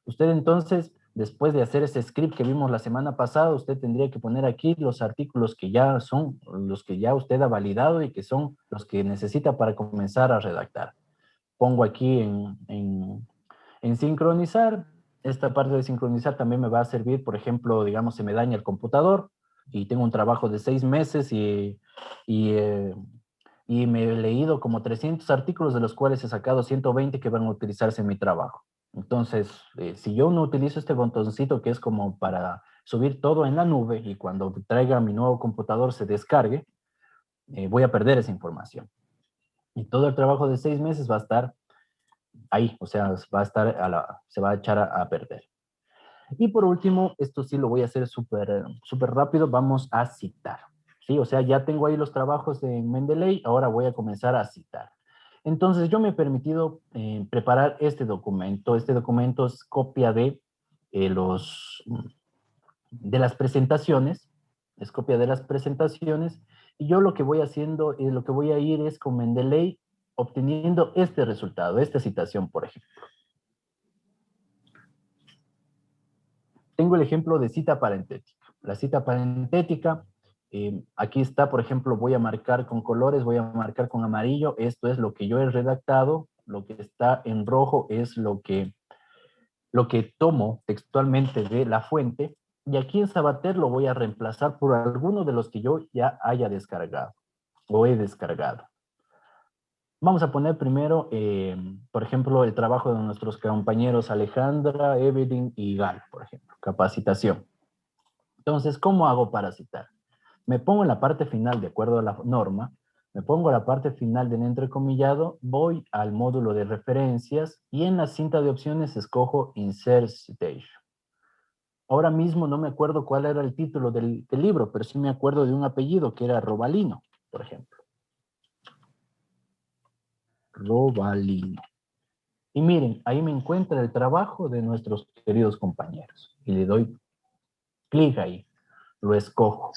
[SPEAKER 1] Usted entonces, después de hacer ese script que vimos la semana pasada, usted tendría que poner aquí los artículos que ya son los que ya usted ha validado y que son los que necesita para comenzar a redactar. Pongo aquí en sincronizar. Esta parte de sincronizar también me va a servir, por ejemplo, digamos, se me daña el computador y tengo un trabajo de 6 meses y me he leído como 300 artículos de los cuales he sacado 120 que van a utilizarse en mi trabajo. Entonces, si yo no utilizo este botoncito que es como para subir todo en la nube y cuando traiga mi nuevo computador se descargue, voy a perder esa información. Y todo el trabajo de 6 meses va a estar ahí, o sea, va a estar se va a echar a perder. Y por último, esto sí lo voy a hacer súper rápido, vamos a citar. ¿Sí? O sea, ya tengo ahí los trabajos de Mendeley, ahora voy a comenzar a citar. Entonces, yo me he permitido preparar este documento. Este documento es copia de las presentaciones, es copia de las presentaciones, y yo lo que voy haciendo, lo que voy a ir es con Mendeley obteniendo este resultado, esta citación, por ejemplo. Tengo el ejemplo de cita parentética. La cita parentética, aquí está, por ejemplo, voy a marcar con colores, voy a marcar con amarillo, esto es lo que yo he redactado, lo que está en rojo es lo que tomo textualmente de la fuente, y aquí en Sabater lo voy a reemplazar por alguno de los que yo ya haya descargado o he descargado. Vamos a poner primero, por ejemplo, el trabajo de nuestros compañeros Alejandra, Evelyn y Gal, por ejemplo, capacitación. Entonces, ¿cómo hago para citar? Me pongo en la parte final, de acuerdo a la norma, me pongo a la parte final del entrecomillado, voy al módulo de referencias y en la cinta de opciones escojo Insert Citation. Ahora mismo no me acuerdo cuál era el título del libro, pero sí me acuerdo de un apellido que era Robalino, por ejemplo. Robalino. Y miren, ahí me encuentra el trabajo de nuestros queridos compañeros. Y le doy clic ahí, lo escojo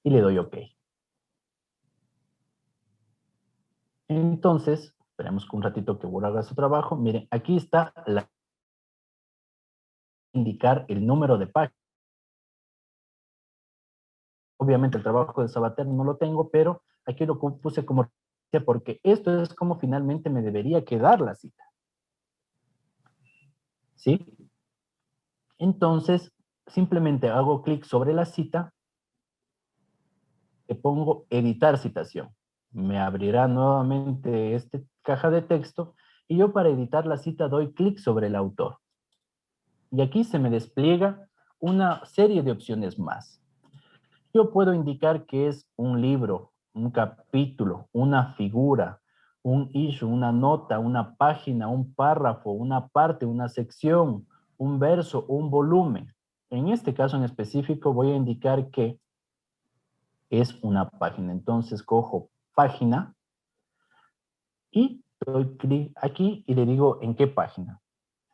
[SPEAKER 1] y le doy OK. Entonces, esperemos que un ratito que Word haga su trabajo. Miren, aquí está indicar el número de página. Obviamente el trabajo de Sabater no lo tengo, pero aquí lo puse como porque esto es como finalmente me debería quedar la cita. ¿Sí? Entonces, simplemente hago clic sobre la cita, le pongo editar citación. Me abrirá nuevamente esta caja de texto y yo para editar la cita doy clic sobre el autor. Y aquí se me despliega una serie de opciones más. Yo puedo indicar que es un libro, un capítulo, una figura, un issue, una nota, una página, un párrafo, una parte, una sección, un verso, un volumen. En este caso en específico voy a indicar que es una página. Entonces cojo página y doy clic aquí y le digo en qué página.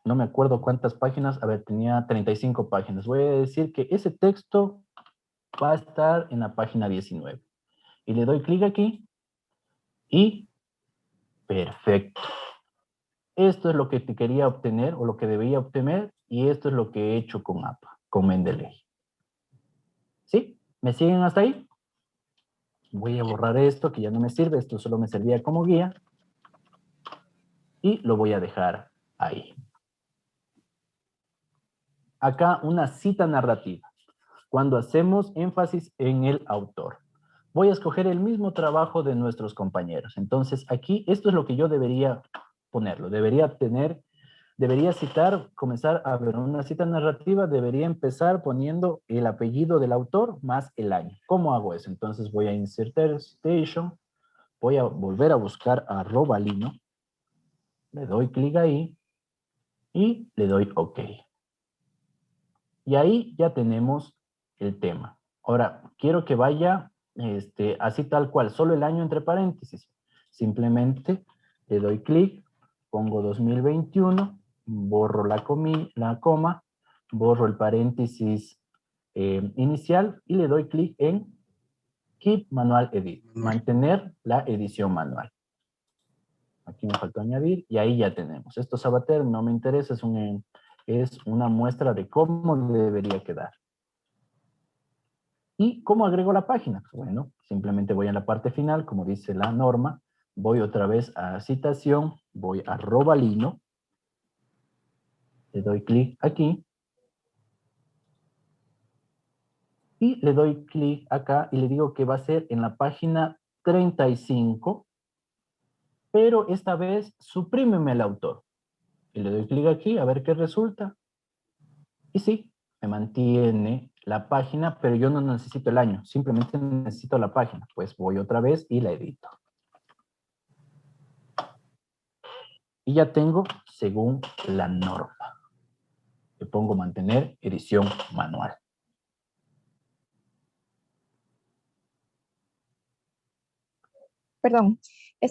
[SPEAKER 1] No me acuerdo cuántas páginas, a ver, tenía 35 páginas. Voy a decir que ese texto va a estar en la página 19. Y le doy clic aquí y perfecto. Esto es lo que te quería obtener o lo que debía obtener y esto es lo que he hecho con APA, con Mendeley. ¿Sí? ¿Me siguen hasta ahí? Voy a borrar esto que ya no me sirve, esto solo me servía como guía y lo voy a dejar ahí. Acá una cita narrativa, cuando hacemos énfasis en el autor. Voy a escoger el mismo trabajo de nuestros compañeros. Entonces aquí esto es lo que yo debería ponerlo. Debería citar, comenzar a ver una cita narrativa, debería empezar poniendo el apellido del autor más el año. ¿Cómo hago eso? Entonces voy a insertar citation, voy a volver a buscar a Robalino, le doy clic ahí y le doy OK. Y ahí ya tenemos el tema. Ahora, quiero que vaya así tal cual, solo el año entre paréntesis. Simplemente le doy clic, pongo 2021, borro la coma, borro el paréntesis inicial y le doy clic en Keep Manual Edit, mantener la edición manual. Aquí me faltó añadir y ahí ya tenemos. Esto Sabater no me interesa, es una muestra de cómo debería quedar. ¿Y cómo agrego la página? Bueno, simplemente voy a la parte final, como dice la norma, voy otra vez a citación, voy a Robalino, le doy clic aquí, y le doy clic acá y le digo que va a ser en la página 35, pero esta vez suprímeme el autor. Y le doy clic aquí a ver qué resulta. Y sí, me mantiene la página, pero yo no necesito el año, simplemente necesito la página. Pues voy otra vez y la edito. Y ya tengo según la norma. Le pongo mantener edición manual.
[SPEAKER 4] Perdón,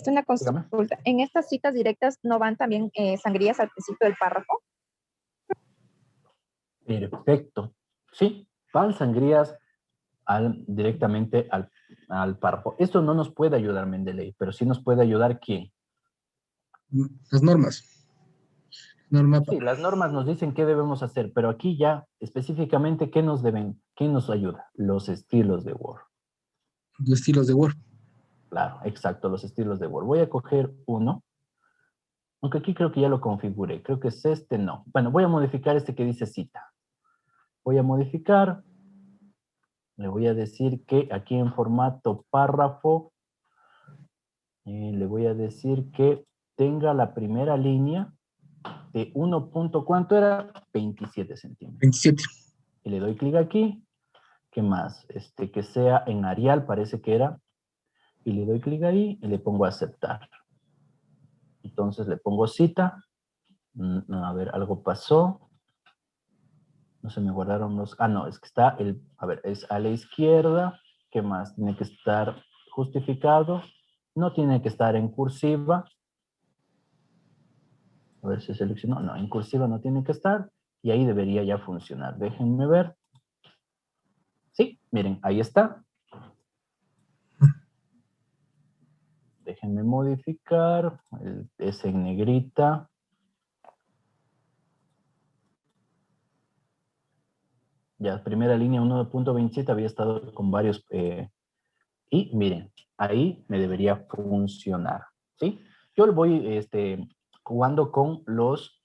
[SPEAKER 4] una
[SPEAKER 1] Dígame.
[SPEAKER 4] consulta. ¿En estas citas directas no van también sangrías al principio del párrafo?
[SPEAKER 1] Perfecto. Sí, van sangrías directamente al párrafo. Esto no nos puede ayudar Mendeley, pero sí nos puede ayudar ¿quién?
[SPEAKER 3] Las normas. Norma
[SPEAKER 1] Sí, las normas nos dicen qué debemos hacer, pero aquí ya específicamente qué nos ayuda. Los estilos de Word.
[SPEAKER 3] de estilos de Word.
[SPEAKER 1] Claro, exacto, los estilos de Word. Voy a coger uno, aunque aquí creo que ya lo configuré. Creo que es este, no. Bueno, voy a modificar este que dice cita. Voy a modificar. Le voy a decir que aquí en formato párrafo, le voy a decir que tenga la primera línea de 1 punto, ¿cuánto era? 27 centímetros.
[SPEAKER 3] 27.
[SPEAKER 1] Y le doy clic aquí. ¿Qué más? Que sea en Arial, parece que era. Y le doy clic ahí y le pongo aceptar. Entonces le pongo cita. A ver, algo pasó. No se me guardaron los... Ah, no, es que está a ver, es a la izquierda. ¿Qué más? Tiene que estar justificado. No tiene que estar en cursiva. A ver si selecciono. No, en cursiva no tiene que estar. Y ahí debería ya funcionar. Déjenme ver. Sí, miren, ahí está. Déjenme modificar. Es en negrita. Ya, primera línea 1.27 había estado con varios... y miren, ahí me debería funcionar. ¿Sí? Yo lo voy jugando con los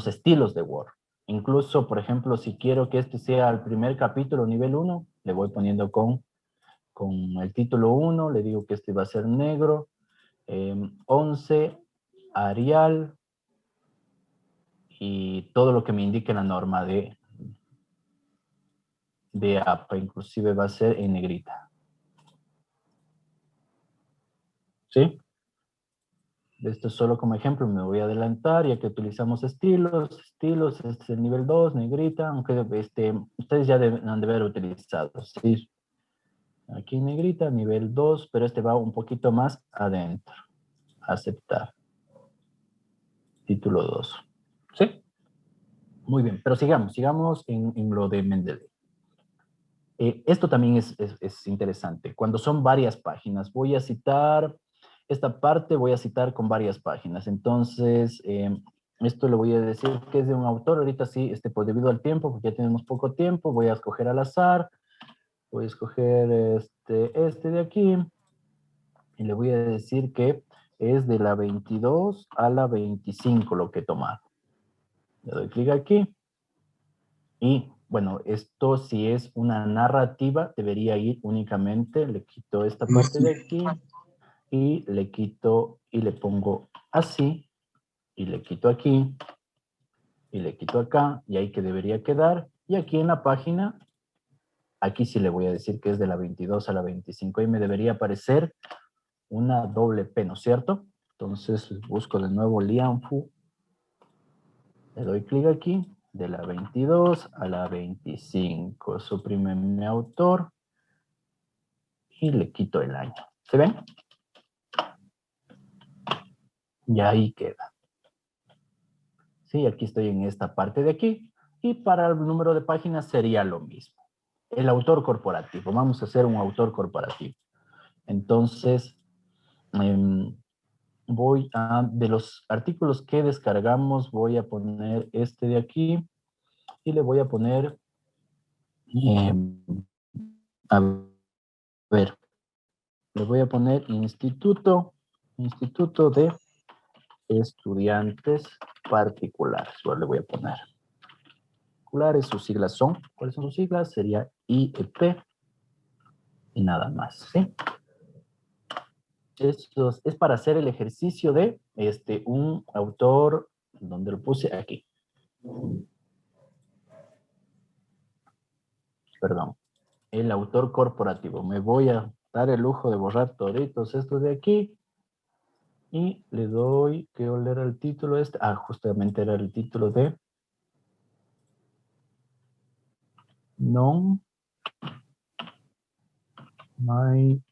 [SPEAKER 1] estilos de Word. Incluso, por ejemplo, si quiero que este sea el primer capítulo nivel 1, le voy poniendo con el título 1, le digo que este va a ser negro, 11, Arial, y todo lo que me indique la norma de APA, inclusive va a ser en negrita. ¿Sí? Esto solo como ejemplo, me voy a adelantar, ya que utilizamos estilos, este es el nivel 2, negrita, aunque ustedes ya han de haber utilizado, ¿sí? Aquí en negrita, nivel 2, pero este va un poquito más adentro. Aceptar. Título 2. ¿Sí? Muy bien, pero sigamos en lo de Mendeley. Esto también es interesante. Cuando son varias páginas, voy a citar esta parte, voy a citar con varias páginas. Entonces, esto le voy a decir que es de un autor. Ahorita sí, pues debido al tiempo, porque ya tenemos poco tiempo, voy a escoger al azar. Voy a escoger este de aquí. Y le voy a decir que es de la 22 a la 25 lo que he tomado. Le doy clic aquí. Y bueno, esto si es una narrativa, debería ir únicamente, le quito esta parte de aquí y le quito y le pongo así y le quito aquí y le quito acá y ahí que debería quedar. Y aquí en la página, aquí sí le voy a decir que es de la 22 a la 25 y me debería aparecer una doble P, ¿no es cierto? Entonces busco de nuevo Lianfu, le doy clic aquí, de la 22 a la 25, suprime mi autor y le quito el año. ¿Se ven? Y ahí queda. Sí, aquí estoy en esta parte de aquí. Y para el número de páginas sería lo mismo. El autor corporativo. Vamos a hacer un autor corporativo. Entonces, de los artículos que descargamos, voy a poner este de aquí y le voy a poner, a ver, le voy a poner Instituto de Estudiantes Particulares. Le voy a poner particulares, sus siglas son, ¿cuáles son sus siglas? Sería IEP y nada más, ¿sí? Esto es para hacer el ejercicio de un autor, donde lo puse aquí. Perdón, el autor corporativo. Me voy a dar el lujo de borrar toditos estos de aquí y le doy, ¿qué era el título este? Ah, justamente era el título de Non My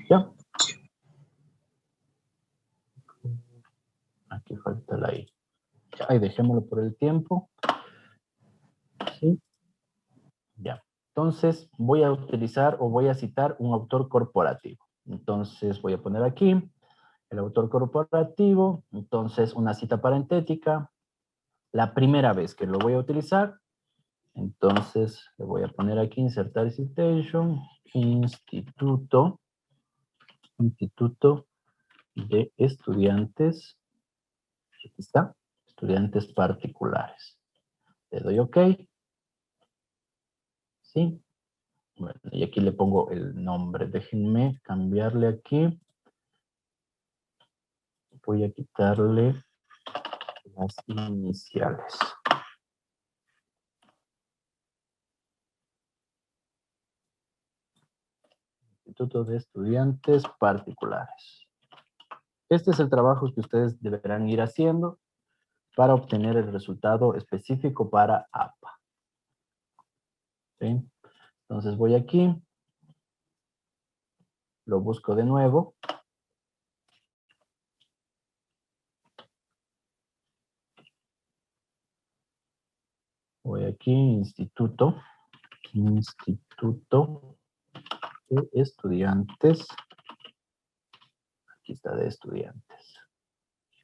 [SPEAKER 1] ya. Aquí falta la I. Ahí dejémoslo por el tiempo. Sí. Ya. Entonces voy a utilizar o voy a citar un autor corporativo. Entonces voy a poner aquí el autor corporativo. Entonces una cita parentética. La primera vez que lo voy a utilizar. Entonces le voy a poner aquí insertar citation. Instituto de Estudiantes. Aquí está. Estudiantes particulares. Le doy OK. ¿Sí? Bueno, y aquí le pongo el nombre. Déjenme cambiarle aquí. Voy a quitarle las iniciales. Instituto de Estudiantes Particulares. Este es el trabajo que ustedes deberán ir haciendo para obtener el resultado específico para APA. ¿Sí? Entonces voy aquí. Lo busco de nuevo. Voy aquí, Instituto de Estudiantes. Aquí está, de estudiantes.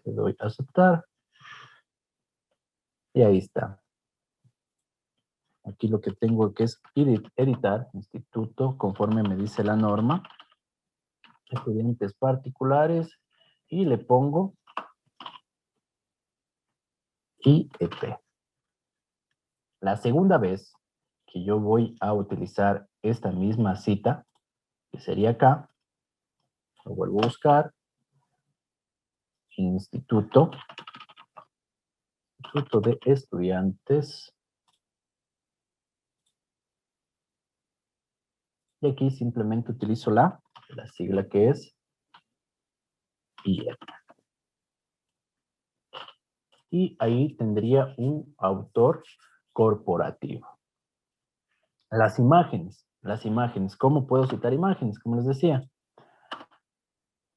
[SPEAKER 1] Le doy a aceptar. Y ahí está. Aquí lo que tengo que es editar, instituto, conforme me dice la norma. Estudiantes particulares. Y le pongo IEP. La segunda vez que yo voy a utilizar esta misma cita, que sería acá, lo vuelvo a buscar. Instituto de Estudiantes. Y aquí simplemente utilizo la sigla que es IEP. Y ahí tendría un autor corporativo. Las imágenes. ¿Cómo puedo citar imágenes? Como les decía.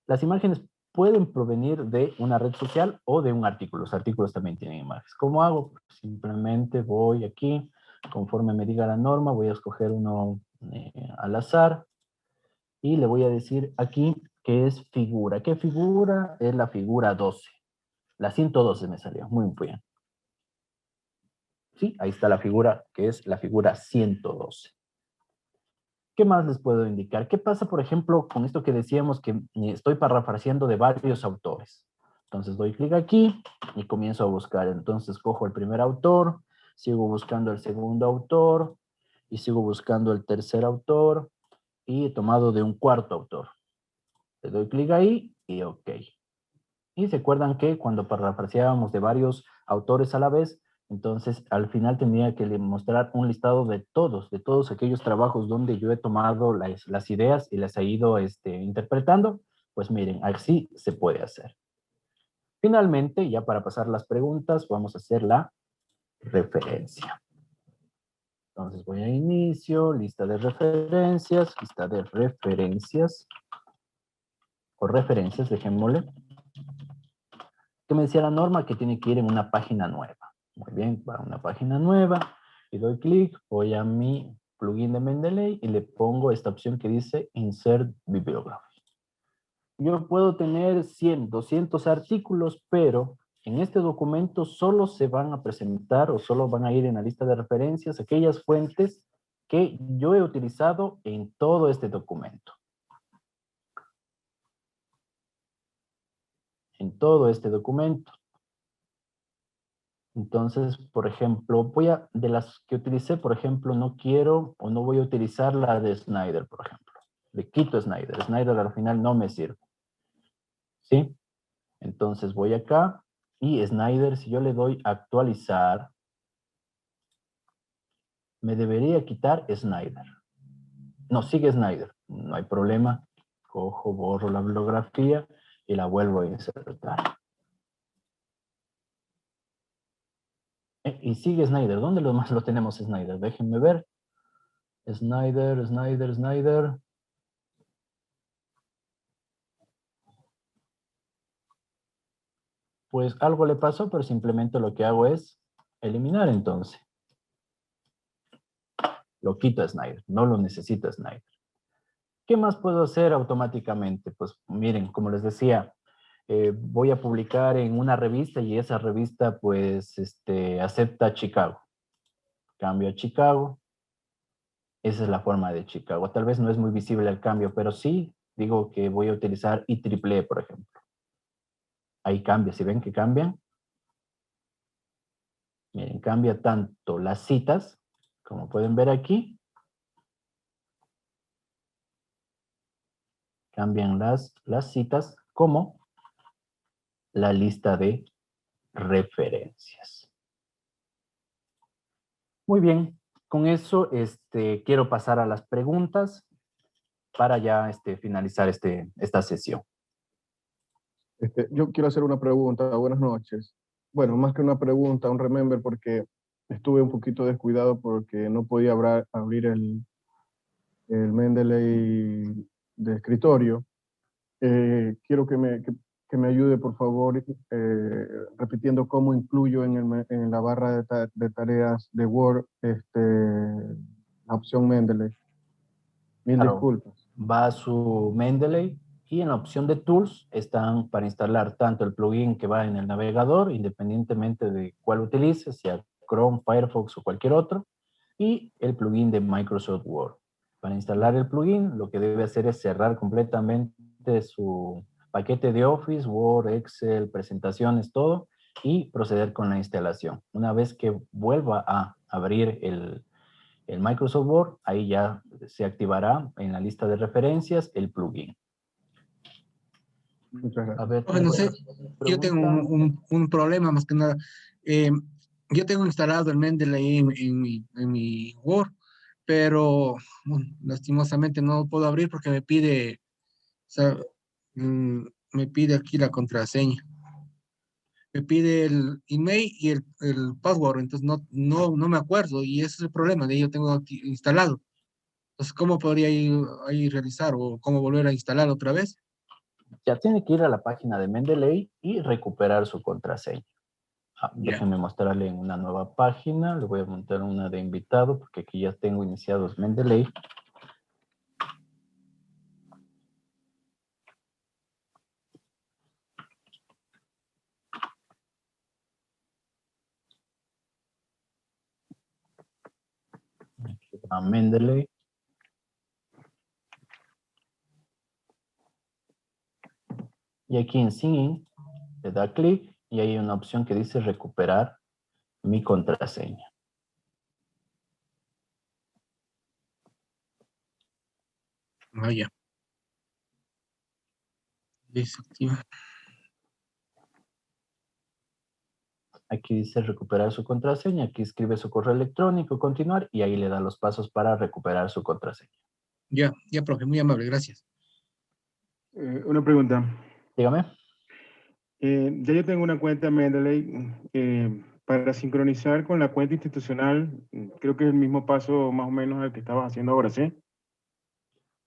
[SPEAKER 1] Las imágenes pueden provenir de una red social o de un artículo. Los artículos también tienen imágenes. ¿Cómo hago? Simplemente voy aquí, conforme me diga la norma, voy a escoger uno al azar y le voy a decir aquí que es figura. ¿Qué figura? Es la figura 12. La 112 me salió. Muy bien. Sí, ahí está la figura, que es la figura 112. ¿Qué más les puedo indicar? ¿Qué pasa, por ejemplo, con esto que decíamos que estoy parafraseando de varios autores? Entonces doy clic aquí y comienzo a buscar. Entonces cojo el primer autor, sigo buscando el segundo autor y sigo buscando el tercer autor y he tomado de un cuarto autor. Le doy clic ahí y OK. Y se acuerdan que cuando parafraseábamos de varios autores a la vez, entonces al final tendría que mostrar un listado de todos aquellos trabajos donde yo he tomado las ideas y las he ido interpretando. Pues miren, así se puede hacer. Finalmente, ya para pasar las preguntas, vamos a hacer la referencia. Entonces voy a inicio, lista de referencias, o referencias, dejémosle. Que me decía la norma que tiene que ir en una página nueva. Muy bien, va a una página nueva, y doy clic, voy a mi plugin de Mendeley y le pongo esta opción que dice Insert Bibliography. Yo puedo tener 100, 200 artículos, pero en este documento solo se van a presentar o solo van a ir en la lista de referencias aquellas fuentes que yo he utilizado en todo este documento. En todo este documento. Entonces, por ejemplo, de las que utilicé, por ejemplo, no quiero o no voy a utilizar la de Snyder, por ejemplo. Le quito Snyder. Snyder al final no me sirve. ¿Sí? Entonces voy acá y Snyder, si yo le doy actualizar, me debería quitar Snyder. No, sigue Snyder. No hay problema. Cojo, borro la bibliografía y la vuelvo a insertar. Y sigue Snyder. ¿Dónde más lo tenemos Snyder? Déjenme ver. Snyder. Pues algo le pasó, pero simplemente lo que hago es eliminar entonces. Lo quito a Snyder. No lo necesita Snyder. ¿Qué más puedo hacer automáticamente? Pues miren, como les decía, voy a publicar en una revista y esa revista pues acepta Chicago. Cambio a Chicago. Esa es la forma de Chicago. Tal vez no es muy visible el cambio, pero sí digo que voy a utilizar IEEE, por ejemplo. Ahí cambia. ¿Sí ven que cambian? Miren, cambia tanto las citas, como pueden ver aquí. Cambian las citas como la lista de referencias. Muy bien, con eso quiero pasar a las preguntas para ya finalizar esta sesión.
[SPEAKER 5] Yo quiero hacer una pregunta. Buenas noches. Bueno, más que una pregunta, un remember, porque estuve un poquito descuidado porque no podía abrir el Mendeley de escritorio. Quiero que me ayude, por favor, repitiendo cómo incluyo en la barra de tareas de Word la opción Mendeley. Mil
[SPEAKER 1] Claro.
[SPEAKER 5] disculpas.
[SPEAKER 1] Va a su Mendeley y en la opción de Tools están para instalar tanto el plugin que va en el navegador, independientemente de cuál utilice, sea Chrome, Firefox o cualquier otro, y el plugin de Microsoft Word. Para instalar el plugin, lo que debe hacer es cerrar completamente su paquete de Office, Word, Excel, presentaciones, todo, y proceder con la instalación. Una vez que vuelva a abrir el Microsoft Word, ahí ya se activará en la lista de referencias el plugin.
[SPEAKER 5] Muchas gracias.
[SPEAKER 1] A ver,
[SPEAKER 3] No sé, yo tengo un problema más que nada. Yo tengo instalado el Mendeley en mi Word, pero bueno, lastimosamente no lo puedo abrir porque me pide, o sea, me pide aquí la contraseña. Me pide el email y el password, entonces no me acuerdo y ese es el problema, de ello tengo aquí instalado. Entonces, ¿cómo podría ahí realizar o cómo volver a instalar otra vez?
[SPEAKER 1] ya tiene que ir a la página de Mendeley y recuperar su contraseña.
[SPEAKER 3] Ya.
[SPEAKER 1] Déjenme mostrarle en una nueva página. Le voy a montar una de invitado porque aquí ya tengo iniciados Mendeley. Aquí va Mendeley. Y aquí en Sign le da clic y hay una opción que dice recuperar mi contraseña.
[SPEAKER 3] Ya. Desactiva.
[SPEAKER 1] Aquí dice recuperar su contraseña. Aquí escribe su correo electrónico, continuar, y ahí le da los pasos para recuperar su contraseña.
[SPEAKER 3] Ya, profe, muy amable, gracias.
[SPEAKER 5] Una pregunta.
[SPEAKER 1] Dígame.
[SPEAKER 5] Ya yo tengo una cuenta Mendeley,
[SPEAKER 8] para sincronizar con la cuenta institucional, creo que es el mismo paso más o menos al que estabas haciendo ahora, ¿sí?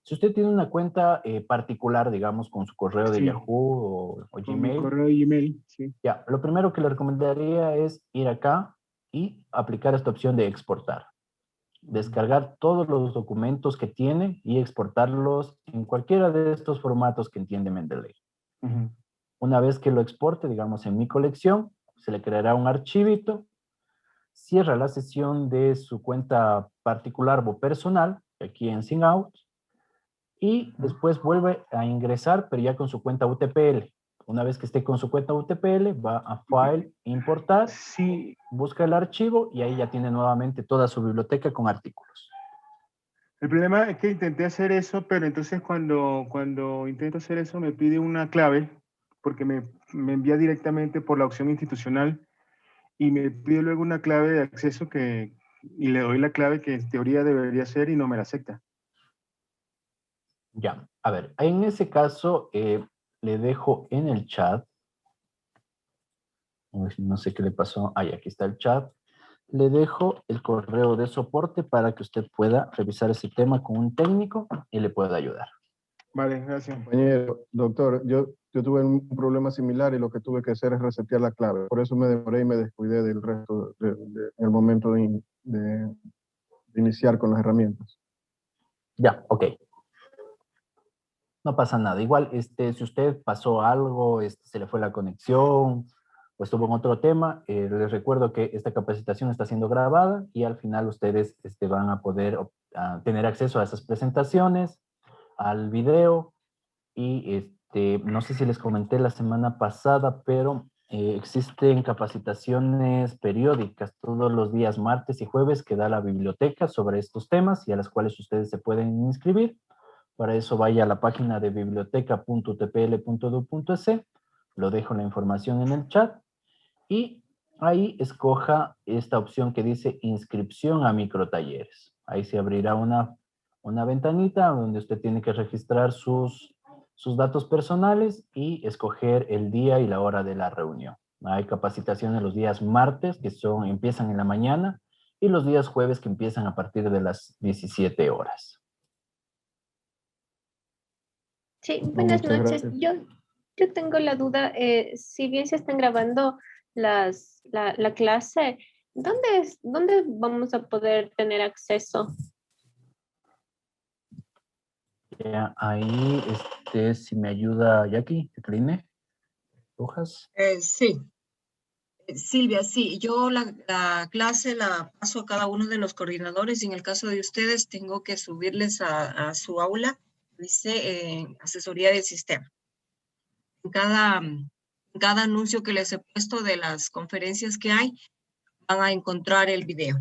[SPEAKER 1] Si usted tiene una cuenta particular, digamos, con su correo de
[SPEAKER 8] Sí.
[SPEAKER 1] Yahoo o
[SPEAKER 8] Con
[SPEAKER 1] Gmail,
[SPEAKER 8] mi correo de Gmail, sí.
[SPEAKER 1] ya, lo primero que le recomendaría es ir acá y aplicar esta opción de exportar. Descargar todos los documentos que tiene y exportarlos en cualquiera de estos formatos que entiende Mendeley.
[SPEAKER 8] Ujú.
[SPEAKER 1] Una vez que lo exporte, digamos, en mi colección, se le creará un archivito, cierra la sesión de su cuenta particular o personal, aquí en Sync y después vuelve a ingresar, pero ya con su cuenta UTPL. Una vez que esté con su cuenta UTPL, va a File, Importar,
[SPEAKER 8] Sí,
[SPEAKER 1] busca el archivo y ahí ya tiene nuevamente toda su biblioteca con artículos.
[SPEAKER 8] el problema es que intenté hacer eso, pero entonces cuando intento hacer eso me pide una clave, porque me envía directamente por la opción institucional y me pide luego una clave de acceso y le doy la clave que en teoría debería ser y no me la acepta.
[SPEAKER 1] Ya, a ver, en ese caso le dejo en el chat, no sé qué le pasó, ahí aquí está el chat, le dejo el correo de soporte para que usted pueda revisar ese tema con un técnico y le pueda ayudar.
[SPEAKER 8] Vale, gracias.
[SPEAKER 5] Compañero, doctor, yo tuve un problema similar y lo que tuve que hacer es resetear la clave. Por eso me demoré y me descuidé del resto en el momento de iniciar con las herramientas.
[SPEAKER 1] Ya, ok. No pasa nada. Igual, si usted pasó algo, se le fue la conexión o estuvo en otro tema, les recuerdo que esta capacitación está siendo grabada y al final ustedes van a poder tener acceso a esas presentaciones, al video y no sé si les comenté la semana pasada, pero existen capacitaciones periódicas todos los días martes y jueves que da la biblioteca sobre estos temas y a las cuales ustedes se pueden inscribir. Para eso vaya a la página de biblioteca.utpl.edu.es, lo dejo la información en el chat y ahí escoja esta opción que dice inscripción a microtalleres. Ahí se abrirá una ventanita donde usted tiene que registrar sus datos personales y escoger el día y la hora de la reunión. Hay capacitaciones los días martes que empiezan en la mañana y los días jueves que empiezan a partir de las 17 horas.
[SPEAKER 9] Sí, buenas
[SPEAKER 5] Muchas
[SPEAKER 9] noches.
[SPEAKER 5] gracias.
[SPEAKER 9] Yo tengo la duda, si bien se están grabando la clase, ¿dónde vamos a poder tener acceso?
[SPEAKER 1] Ahí, si me ayuda Jackie, Jacqueline Rojas.
[SPEAKER 2] Sí. Silvia, sí, yo la clase la paso a cada uno de los coordinadores y en el caso de ustedes tengo que subirles a su aula, dice asesoría del sistema. En cada anuncio que les he puesto de las conferencias que hay, van a encontrar el video.